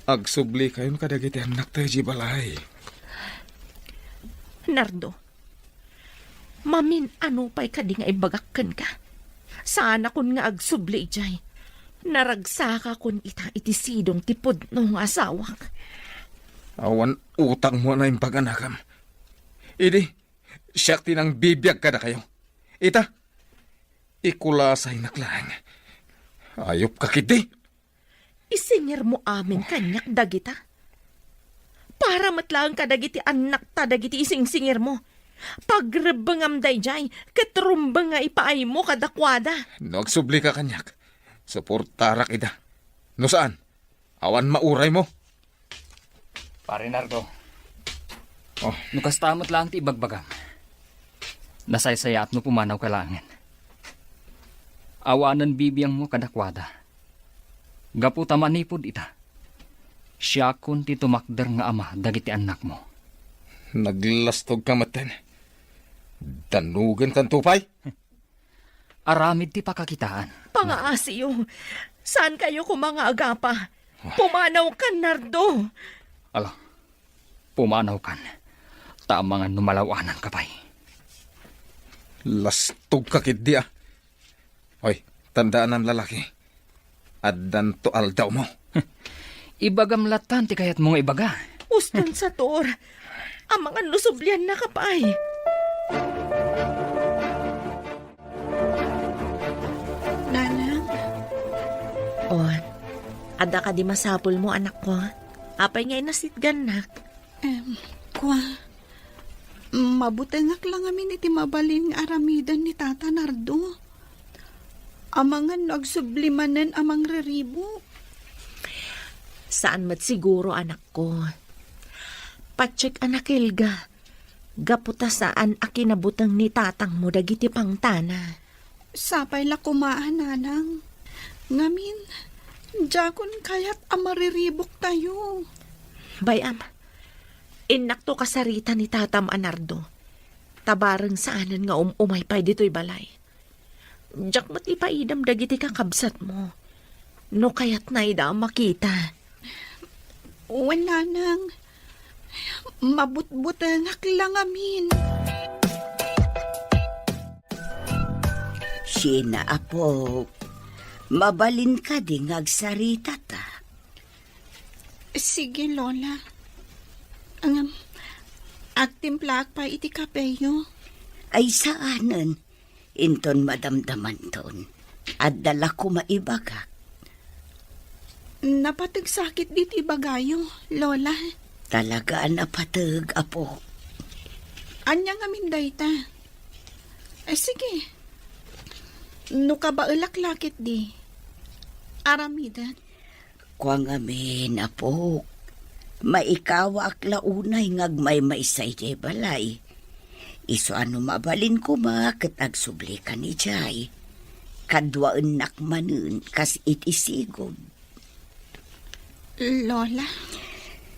Agsubli kayon kadagiti anak tayo di balay. Nardo, mamin ano pa'y kadi nga ibagakkan ka. Sana kun nga agsubli jay. Naragsaka kun ita iti sidong tipod ng asawak. Awan utang mo na yung pag-anakam. Idi, siyak tinang bibiyag ka na kayo. Ita, ikulasay naklang. Ayop ka kiti. Isingir mo amin kanyak dagita. Para matlang ka dagiti anak ta dagiti ising-singir mo. Pagrebengam day jay, katrumbang nga ipaay mo kadakwada. Nagsubli ka kanyak. Suportarak ida. No saan? Awan mauray mo. Pare Nardo. Oh. Nukastamot lang ti ibagbagam. Nasaysaya at no pumanaw kalangan. Awanan bibiyang mo kadakwada. Gaputa manipod ita. Siya kun ti tumakder nga ama dagiti anak mo. Naglastog ka maten. Danugan kan tupay. Aramid ti pakakitaan. Pangaasiyo, saan kayo kumanga agapa? Pumanaw ka, Nardo. Ala, pumanaw kan. Tamangan numalawanan ka pa'y. Lastog ka kid dia. Hoy, tandaan ang lalaki. Addan to aldaw mo. Ibagam latan ti kayat mong ibaga. Uston sa tor. Ang mga nusublian na kapay. Nanang, Oh, ada ka di masapol mo, anak ko. Apay ngay nasitgan na. kwa, mabutengak lang amin iti mabalin nga aramidan ni Tata Nardo. Amangan nagsublimanan amang reribo. Saan mat siguro, anak ko? Patsik, anak Elga. Gaputa saan akinabutang ni tatang mo dagiti pangtana. Sapay la kumaan, nanang. Ngamin, jakon kayat amariribok tayo. Bayam, inak to kasarita ni tatam Anardo. Tabarang saanan nga umay pay dito'y balay. Jak mat ipaidam dagiti kakabsat mo. No kayat na ida makita. Wala nang. Mabutbutengak lang amin. Sina, apo. Mabalin ka di ngagsarita ta. Sige, Lola. Ang agtimplak pa iti kapeyo. Ay saanan. Inton madamdaman ton. At dala ko maibaga. Napatigsakit diti bagayo, Lola. Talaga napatag, apo. Anyang amin dayta. Sige. No ka ba lakit di? Aramidan. Kuang amin, apo. Maikawa ak launay ngagmay maisay jay balay. Iso ano mabalin ko ket agsubli ka ni jay. Kadwaan nakmanun kas itisigod. Lola,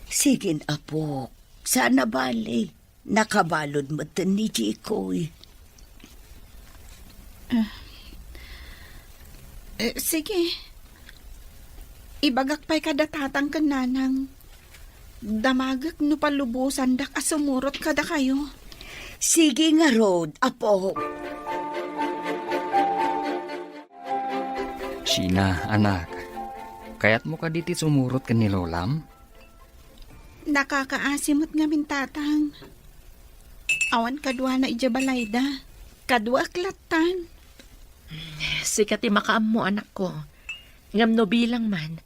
Sigin, apo. Sana bali. Nakabalod mo tan ni Jikoy. sige. Ibagak pa'y kadatatang kananang. Damagak no palubusan dak asumurot kada kayo. Sige nga, Rod, apo. Sina, anak. Kayat mo ka diti sumurot ka ni Lolam? Nakakaasimot nga min tatang. Awan kadwa na ijabalayda. Kadwa klatan. Sikati makaam mo, anak ko. Ngam no bilang man.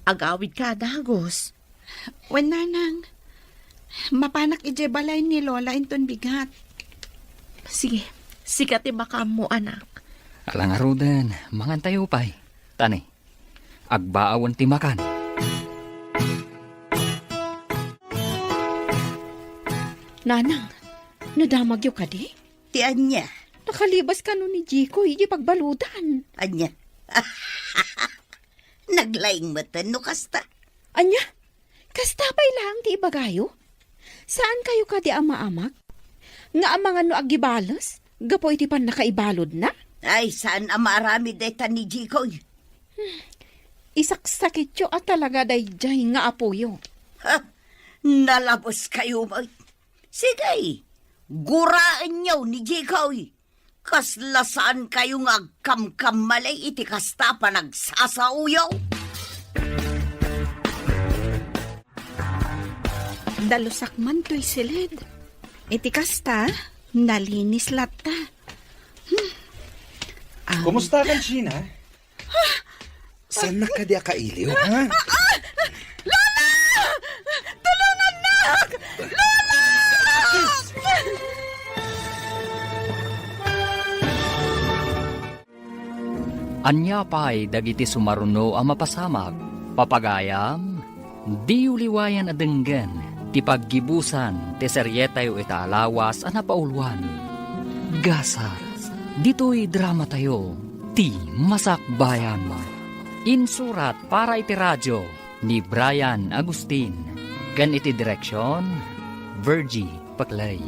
Agawid ka dagos. Wen nanang. Mapanak ijabalay ni Lola inton bigat. Sige, sikati makaam mo, anak. Alang arudan, mangantay upay. Tani, agbaawan ti makan. Nanang, nadamag yung ka di? Tian niya. Nakalibas ka nun ni Jiko, hindi pagbaludan. Anya. Naglaing mata no kasta. Anya, kastabay lang ti ibagayo? Saan kayo ka di ama-amak? Nga ang mga no agibalos? Gapo iti pan nakaibalod na? Ay, saan ang marami deta ni Jikoy? Isaksakit yo at talaga dayjay nga apoyo. Ha? Nalabos kayo ba? Sige, guraan nyo ni Jikoy. Kaslasaan kayo nga kamkam malay iti kasta pa nagsasauyaw. Dalusak man to'y silid. Iti kasta, nalinis lata. Kumusta kan, Sheena? Saan na ka di akailiw, ha? Anya pa'y dagiti sumaruno ang mapasamag, papagayam, di uliwayan adenggan, ti paggibusan, ti seryetayo italawas ang napauluan. Gasar, dito'y drama tayo, ti masakbayan mo. Insurat para iti radyo ni Brian Agustin, kan iti direksyon, Virgie Paclay.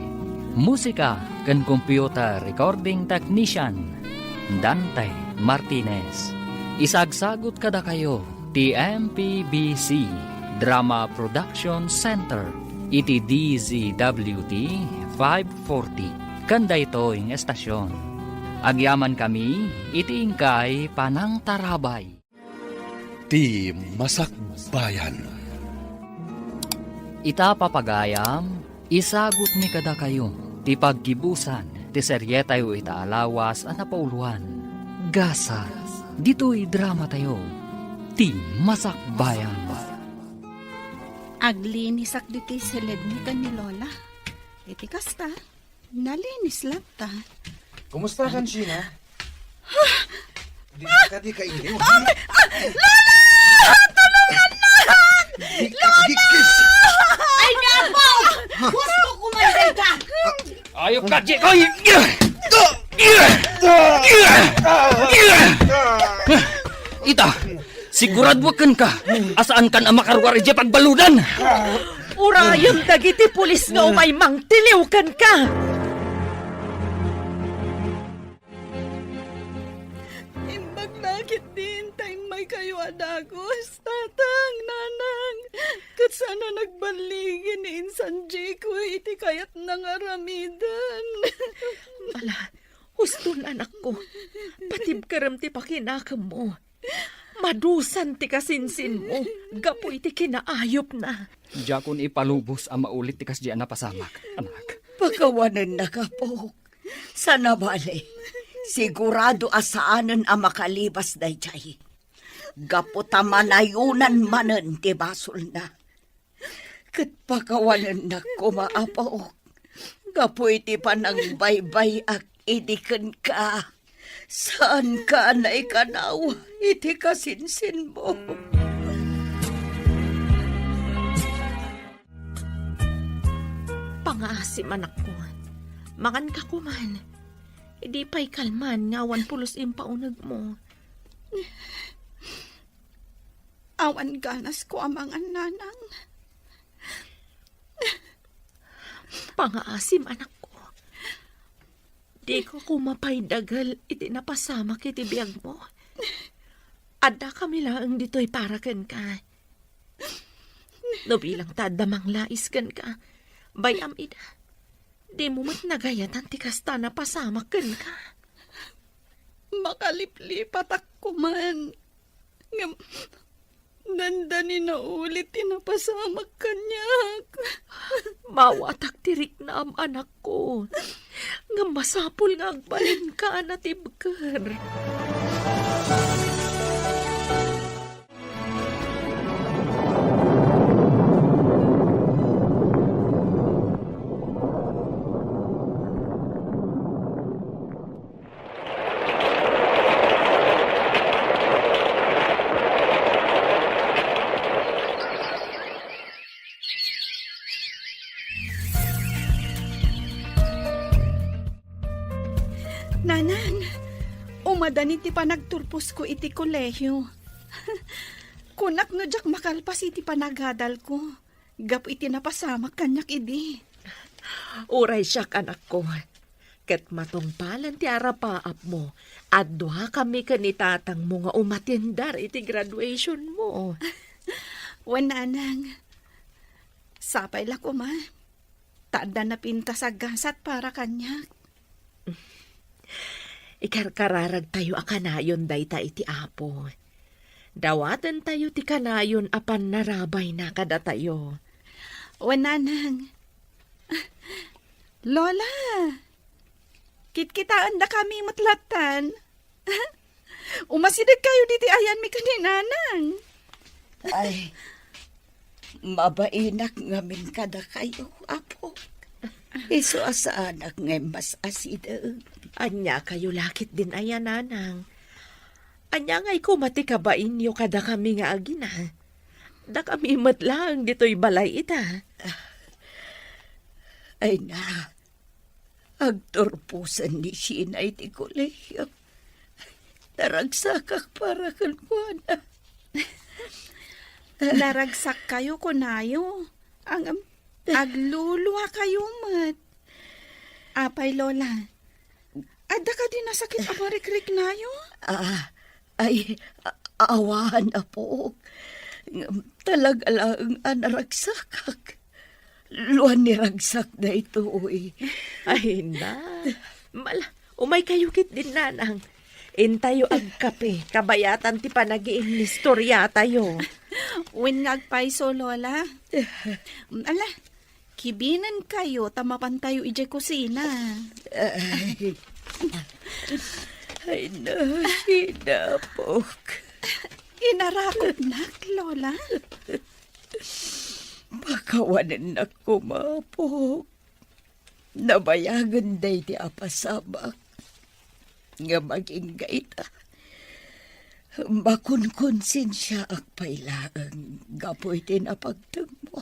Musika kan computer recording technician, Dante Martinez. Isagsagot kada kayo ti MPBC Drama Production Center iti DZWT 540 kanda ito yung estasyon. Agyaman kami iti ingkay Panang Tarabay. Ti Masakbayan. Ita papagayam, isagot ni kada kayo ti paggibusan ti seryetayo itaalawas ang napauluan. Gasa, dito'y drama tayo, ti masakbayan. Aglinisak diti silid ni kan ni Lola. Iti kasta, nalinis lata. Kumusta kan, Sheena? Di ka di kailiw. Ay, napo! Gusto ko man ka! Ayok ka, Jikoy! Ita, siguradwakan ka. Asaan kan ang makarwari di pagbaludan? Urayang dagiti pulis nga umay mang tiliwkan ka! Imbag nakit din, tayong may kayo adagos. Tatang, nanang, kat sana nagbaligin ni Insan Jikoy, iti kayat nangaramidan. Ala, huston anak ko. Patib karam ti pakinakam mo. Madusan ti kasinsin mo. Gapo iti kinaayop na. Diakon ipalubos ang maulit ti kasdian na pasamak, anak. Pagkawanan na ka po. Sana bale, sigurado asaanan ang makalibas na jay. Gaputa manayunan manan ti basol na. Kat pagkawanan na kumaapaw. Gapo iti panang baybay ak idikan ka. Saan ka na ikanaw? Iti kasinsin mo. Pangaasim anak ko. Mangan ka kuman. Idi pa'y kalman ngawan pulos impaunag mo. Awan ganas ko amang nanang. Pangaasim anak ko. Di ko kumapay dagal iti napasama kiti biyag mo. Adda kami lang dito'y parakan ka. No bilang tadamang lais kan ka. Bayam ida. Di mo mat nagayatan ti kasta na pasama kan ka. Makaliplipat ako man. Ngam, dandani na ulit tinapasamak kanyak. Mawatak tirik na am anak ko. Nga masapul nga agbalin ka na tibker. Umadani ti panagturpos ko iti kolehyo. Kunak no jak makalpas iti panagadal ko. Gap iti napasamak kanyak idi. Uray siyak anak ko. Ket matungpalan ti arapaap mo. Adwa kami kanitatang mo nga umatindar iti graduation mo. Wananang. Sapay la ko ma. Tada na pinta sa gasat para kanyak. Ikarkararag tayo a kanayon dayta iti apo. Dawatan tayo ti kanayon apan narabay na kada tayo. Wananang. Lola. Kitkitaan na kami matlatan. Umasidag kayo diti ayan mi kaninanang. Ay, mabainak ngamin kada kayo, apo. Iso asaanak ngay mas asida. Anya kayo lakit din ayan nanang. Anya ngay kumati ka ba inyo kada kami nga agina. Da kami matlang dito'y balay ita. Ay na, agturpusan ni Sinay ti kolehyo. Taragsakak para kankuana. Naragsak kayo kunayo. Ang agluluwa kayo mat. Apay Lola. Ada ka din nasakit amarikrik nayo? Awahan na po. Talaga lang anaragsakak. Luan ni ragsak na ito, uy. Ay na. Umay kayo kit din nanang. Intayo ag kape. Kabayatan ti panagiing nistorya tayo. Win ngagpaiso, Lola. Ala, kibinan kayo, tamapan tayo ije kusina. Ay na, hinapok. Inarakot nak, Lola. Pakawanan na kumapok. Nabayagan day ti apasabak. Nga maging gaita. Makunkonsensya ak pailaang gapoy tinapagtag mo.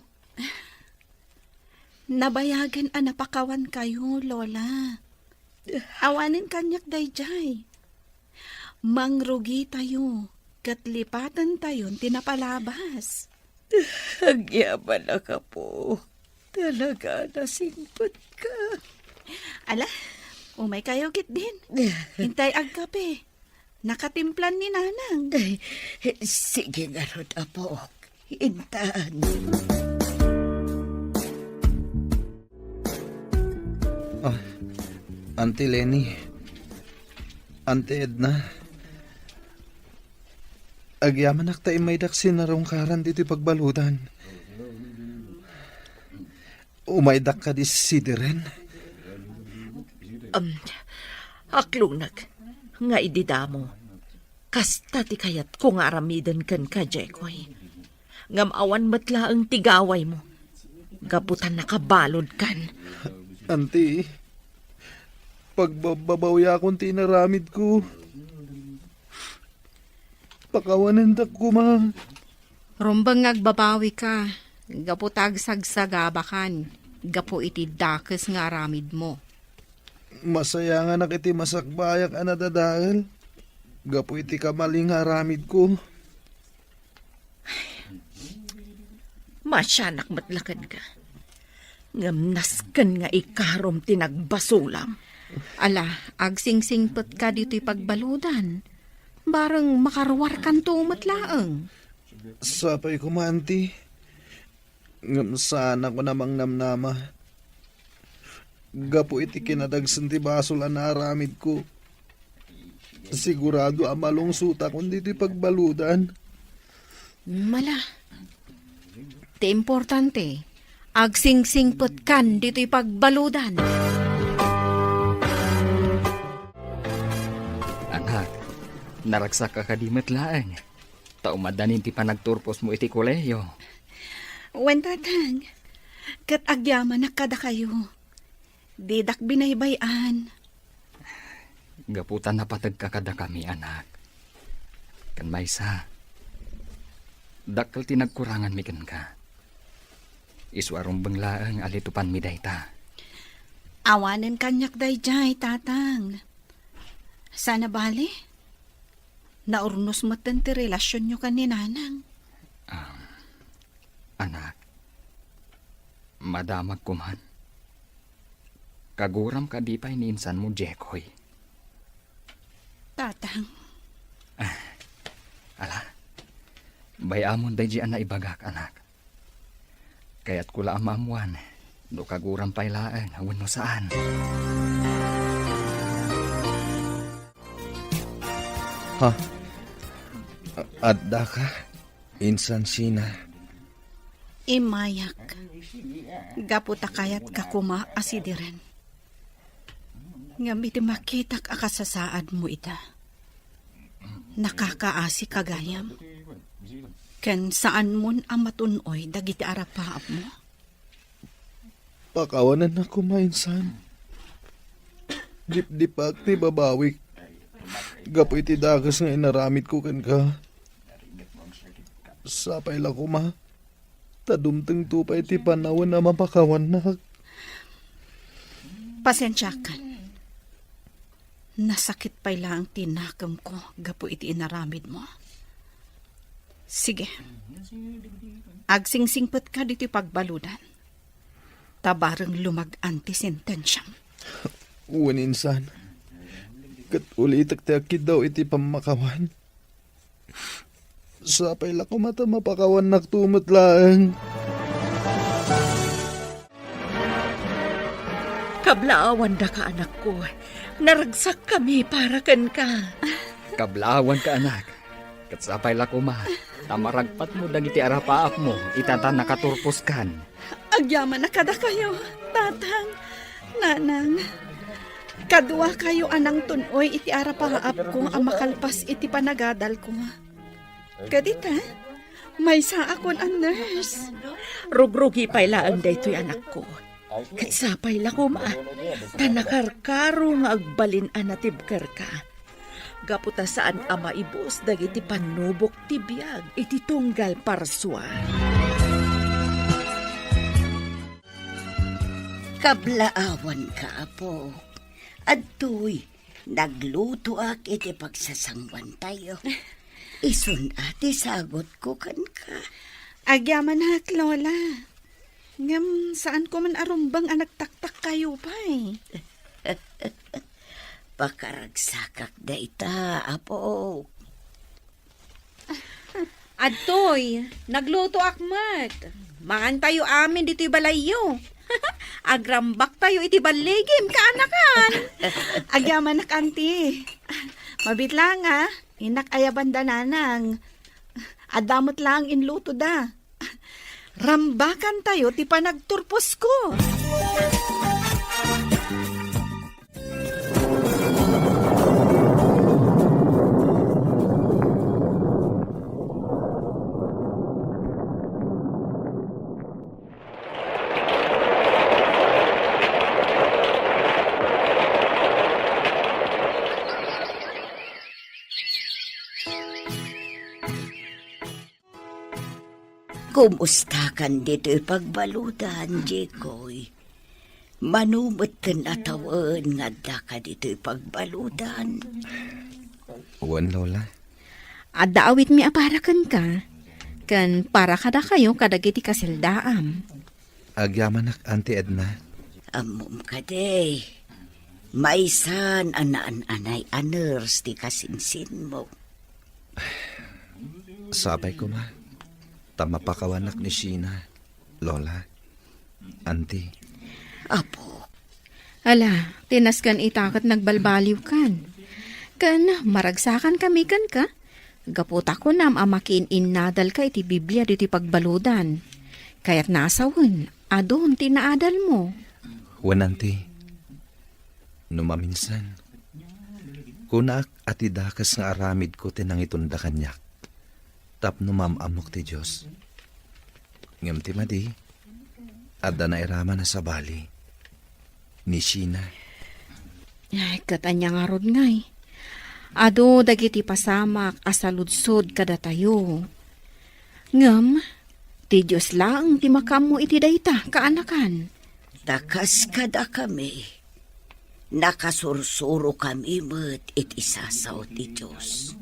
Nabayagan a napakawan kayo, Lola. Awanin kanyak dayjay. Mangrugi tayo, katlipatan tayon tinapalabas. Agyaman na ka po. Talaga nasingpot ka. Ala, umay kayo kit din. Hintay ag kape. Nakatimplan ni nanang. Ay, sige nga ron, apo. Intaan. Auntie Lenny, Auntie Edna, agyaman tayo may daksin na rong karan dito pagbaludan. Umaydak ka di sidiren. Aklunag. Nga ididamo. Kasta ti kayat kung aramidan kan ka, Jekoy. Ngamawan matla ang tigaway mo. Gaputan nakabalod kan. Auntie, pagbabawya akong tinaramid ko. Pakawanan dak ko, ma. Rumbang agbabawi ka. Gaputag sagsagabakan. Gapo iti dakes nga aramid mo. Masaya nga nakiti masakbayak anadadahal. Gapo iti kamaling haramid ko. Masyanak matlakan ka. Ngamnaskan nga ikarom tinagbasulam. Ala, agsingsingpet ka dito'y pagbaludan. Barang makarwar kan tumatlaang. Sapay ko, ma, auntie. Sana ko namang namnama. Gapo iti kinadagsan ti basol na aramid ko. Sigurado amalong suta kung dito'y pagbaludan. Mala. Ti importante, agsingsingpet kan dito'y pagbaludan. Anak, naragsak ka kadimet laeng. Taumadanin ti panagturpos mo iti koleyo. Wentatang, kat agyaman na kada kayo. Didak binaybayan. Gaputan na patag kakada kami, anak. Kan maysa. Dakkel tinagkurangan mi ken ka. Iswarong banglaang alitupan mi dayta. Awanan kanyak dayjay, tatang. Sana bali, naurnos matan ti relasyon nyo kan ni Nanang. Anak, madamag ko man. Kaguram ka di pa'y ni insan mo, Jekoy. Tatang, Ala, bayamon day diyan na ibagak, anak. Kaya't kula amamuan, do kaguram pa'y laang, wano saan. Ha? Adda ka? Insan sina. imayak. Gaputa kayat kakuma asidiren. Ngam iti makitak akasasaad mo ita. Nakakaasi kagayam. Ken saan mon amatunoy dagiti arapaap mo? Pakawanan na kumainsan. Dip-dipak ti babawik. Gapo iti dagas nga inaramit ko kan ka. Sapay lang ko ma. Tadumteng tupay ti panawan na mapakawan na. Pasensya ka. Nasakit pa lang tinakam ko gapo iti inaramid mo. Sige. Agsingsingpet ka dito pagbaludan. Tabarang lumag-anti sentensyam. Uwan insan. Kat uli itaktakid daw iti pamakawan. Sapay lang ko mata mapakawan naktumot lang. Kablaawan da ka, anak ko. Naragsak kami para kan ka. Kablawan ka, anak. Katsapay lako ma. Tamaragpat mo dagiti arapaap mo. Itata nakaturpos kan. Agyaman na kada kayo, tatang, nanang. Kadwa kayo anang tunoy iti arapaap ko ang makalpas iti panagadal ko. Kadita, may sa akon ang nurse. Rugrugi pa ilaan da ito'y anak ko. Kaisapay la ko ma. Tanakarkaro nga agbalin anatibkar ka. Gaputa saan ama ibus dagiti panubok tibiyag iti tunggal parswa. Kablaawan ka, Apo. Adtoy, nagluto ak iti pagsasangwan tayo. Isun ati sagot ko kan ka. Agyaman na, Lola. Ngam, saan ko man arumbang ang nagtaktak kayo pa eh. Pakaragsakak da ita, Apo. Adtoy, nagluto akmat. Maan tayo amin dito'y balayo. Agrambak tayo iti baligim kaanakan. Agyaman na, kanti. Mabit lang ha. Inak ayaban da nanang. Adamot lang inluto da. Rambakan tayo ti panagturpos ko. Kumusta kan dito'y pagbaludan, Jekoy? Manumot kan atawan nga da ka dito'y pagbaludan. Uwan, Lola. Adaawit mi aparakan ka. Kan para kada kayo kadagiti kasildaam. Agyaman ak, Auntie Edna. Amom ka day. Maisan anaan-anay aners di kasinsin mo. Sabay ko ma. Tamapakawanak ni Sheena. Lola. Auntie. Apo, Ala, tinaskan itakat nagbalbaliw kan. Kan maragsakan kami kan ka. Gaputa ko nam amakin innadal ka iti Biblia diti pagbaludan. Kaya't nasawin, adon tinaadal mo. Uwan, Auntie. Numaminsan. Kunak at idakas nga aramid ko tinang itunda kanyak. Tapno mamamok ti Diyos. Ngam ti madi, adda na irama na sa bali. Ni Sheena. Ay, katanya nga rod ngay. Ado dagiti pasamak asaludsod kada tayo. Ngam, ti Diyos lang ti makam mo iti dayta kaanakan. takas kada kami. Nakasursuro kami met it isasaw ti Diyos.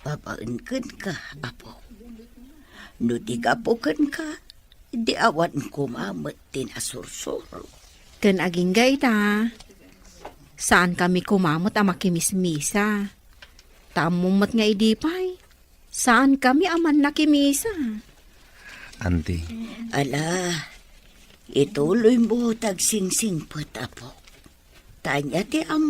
Babaenken ka, apo. No tigapuken ka, di awan kumamot tinasursuro. Ken aging ta. Saan kami kumamot ang makimismisa? Tamumot nga idipay. Saan kami aman nakimisa? Auntie, Ala, ituloy mo tagsingsing pot, apo. Tanya ti am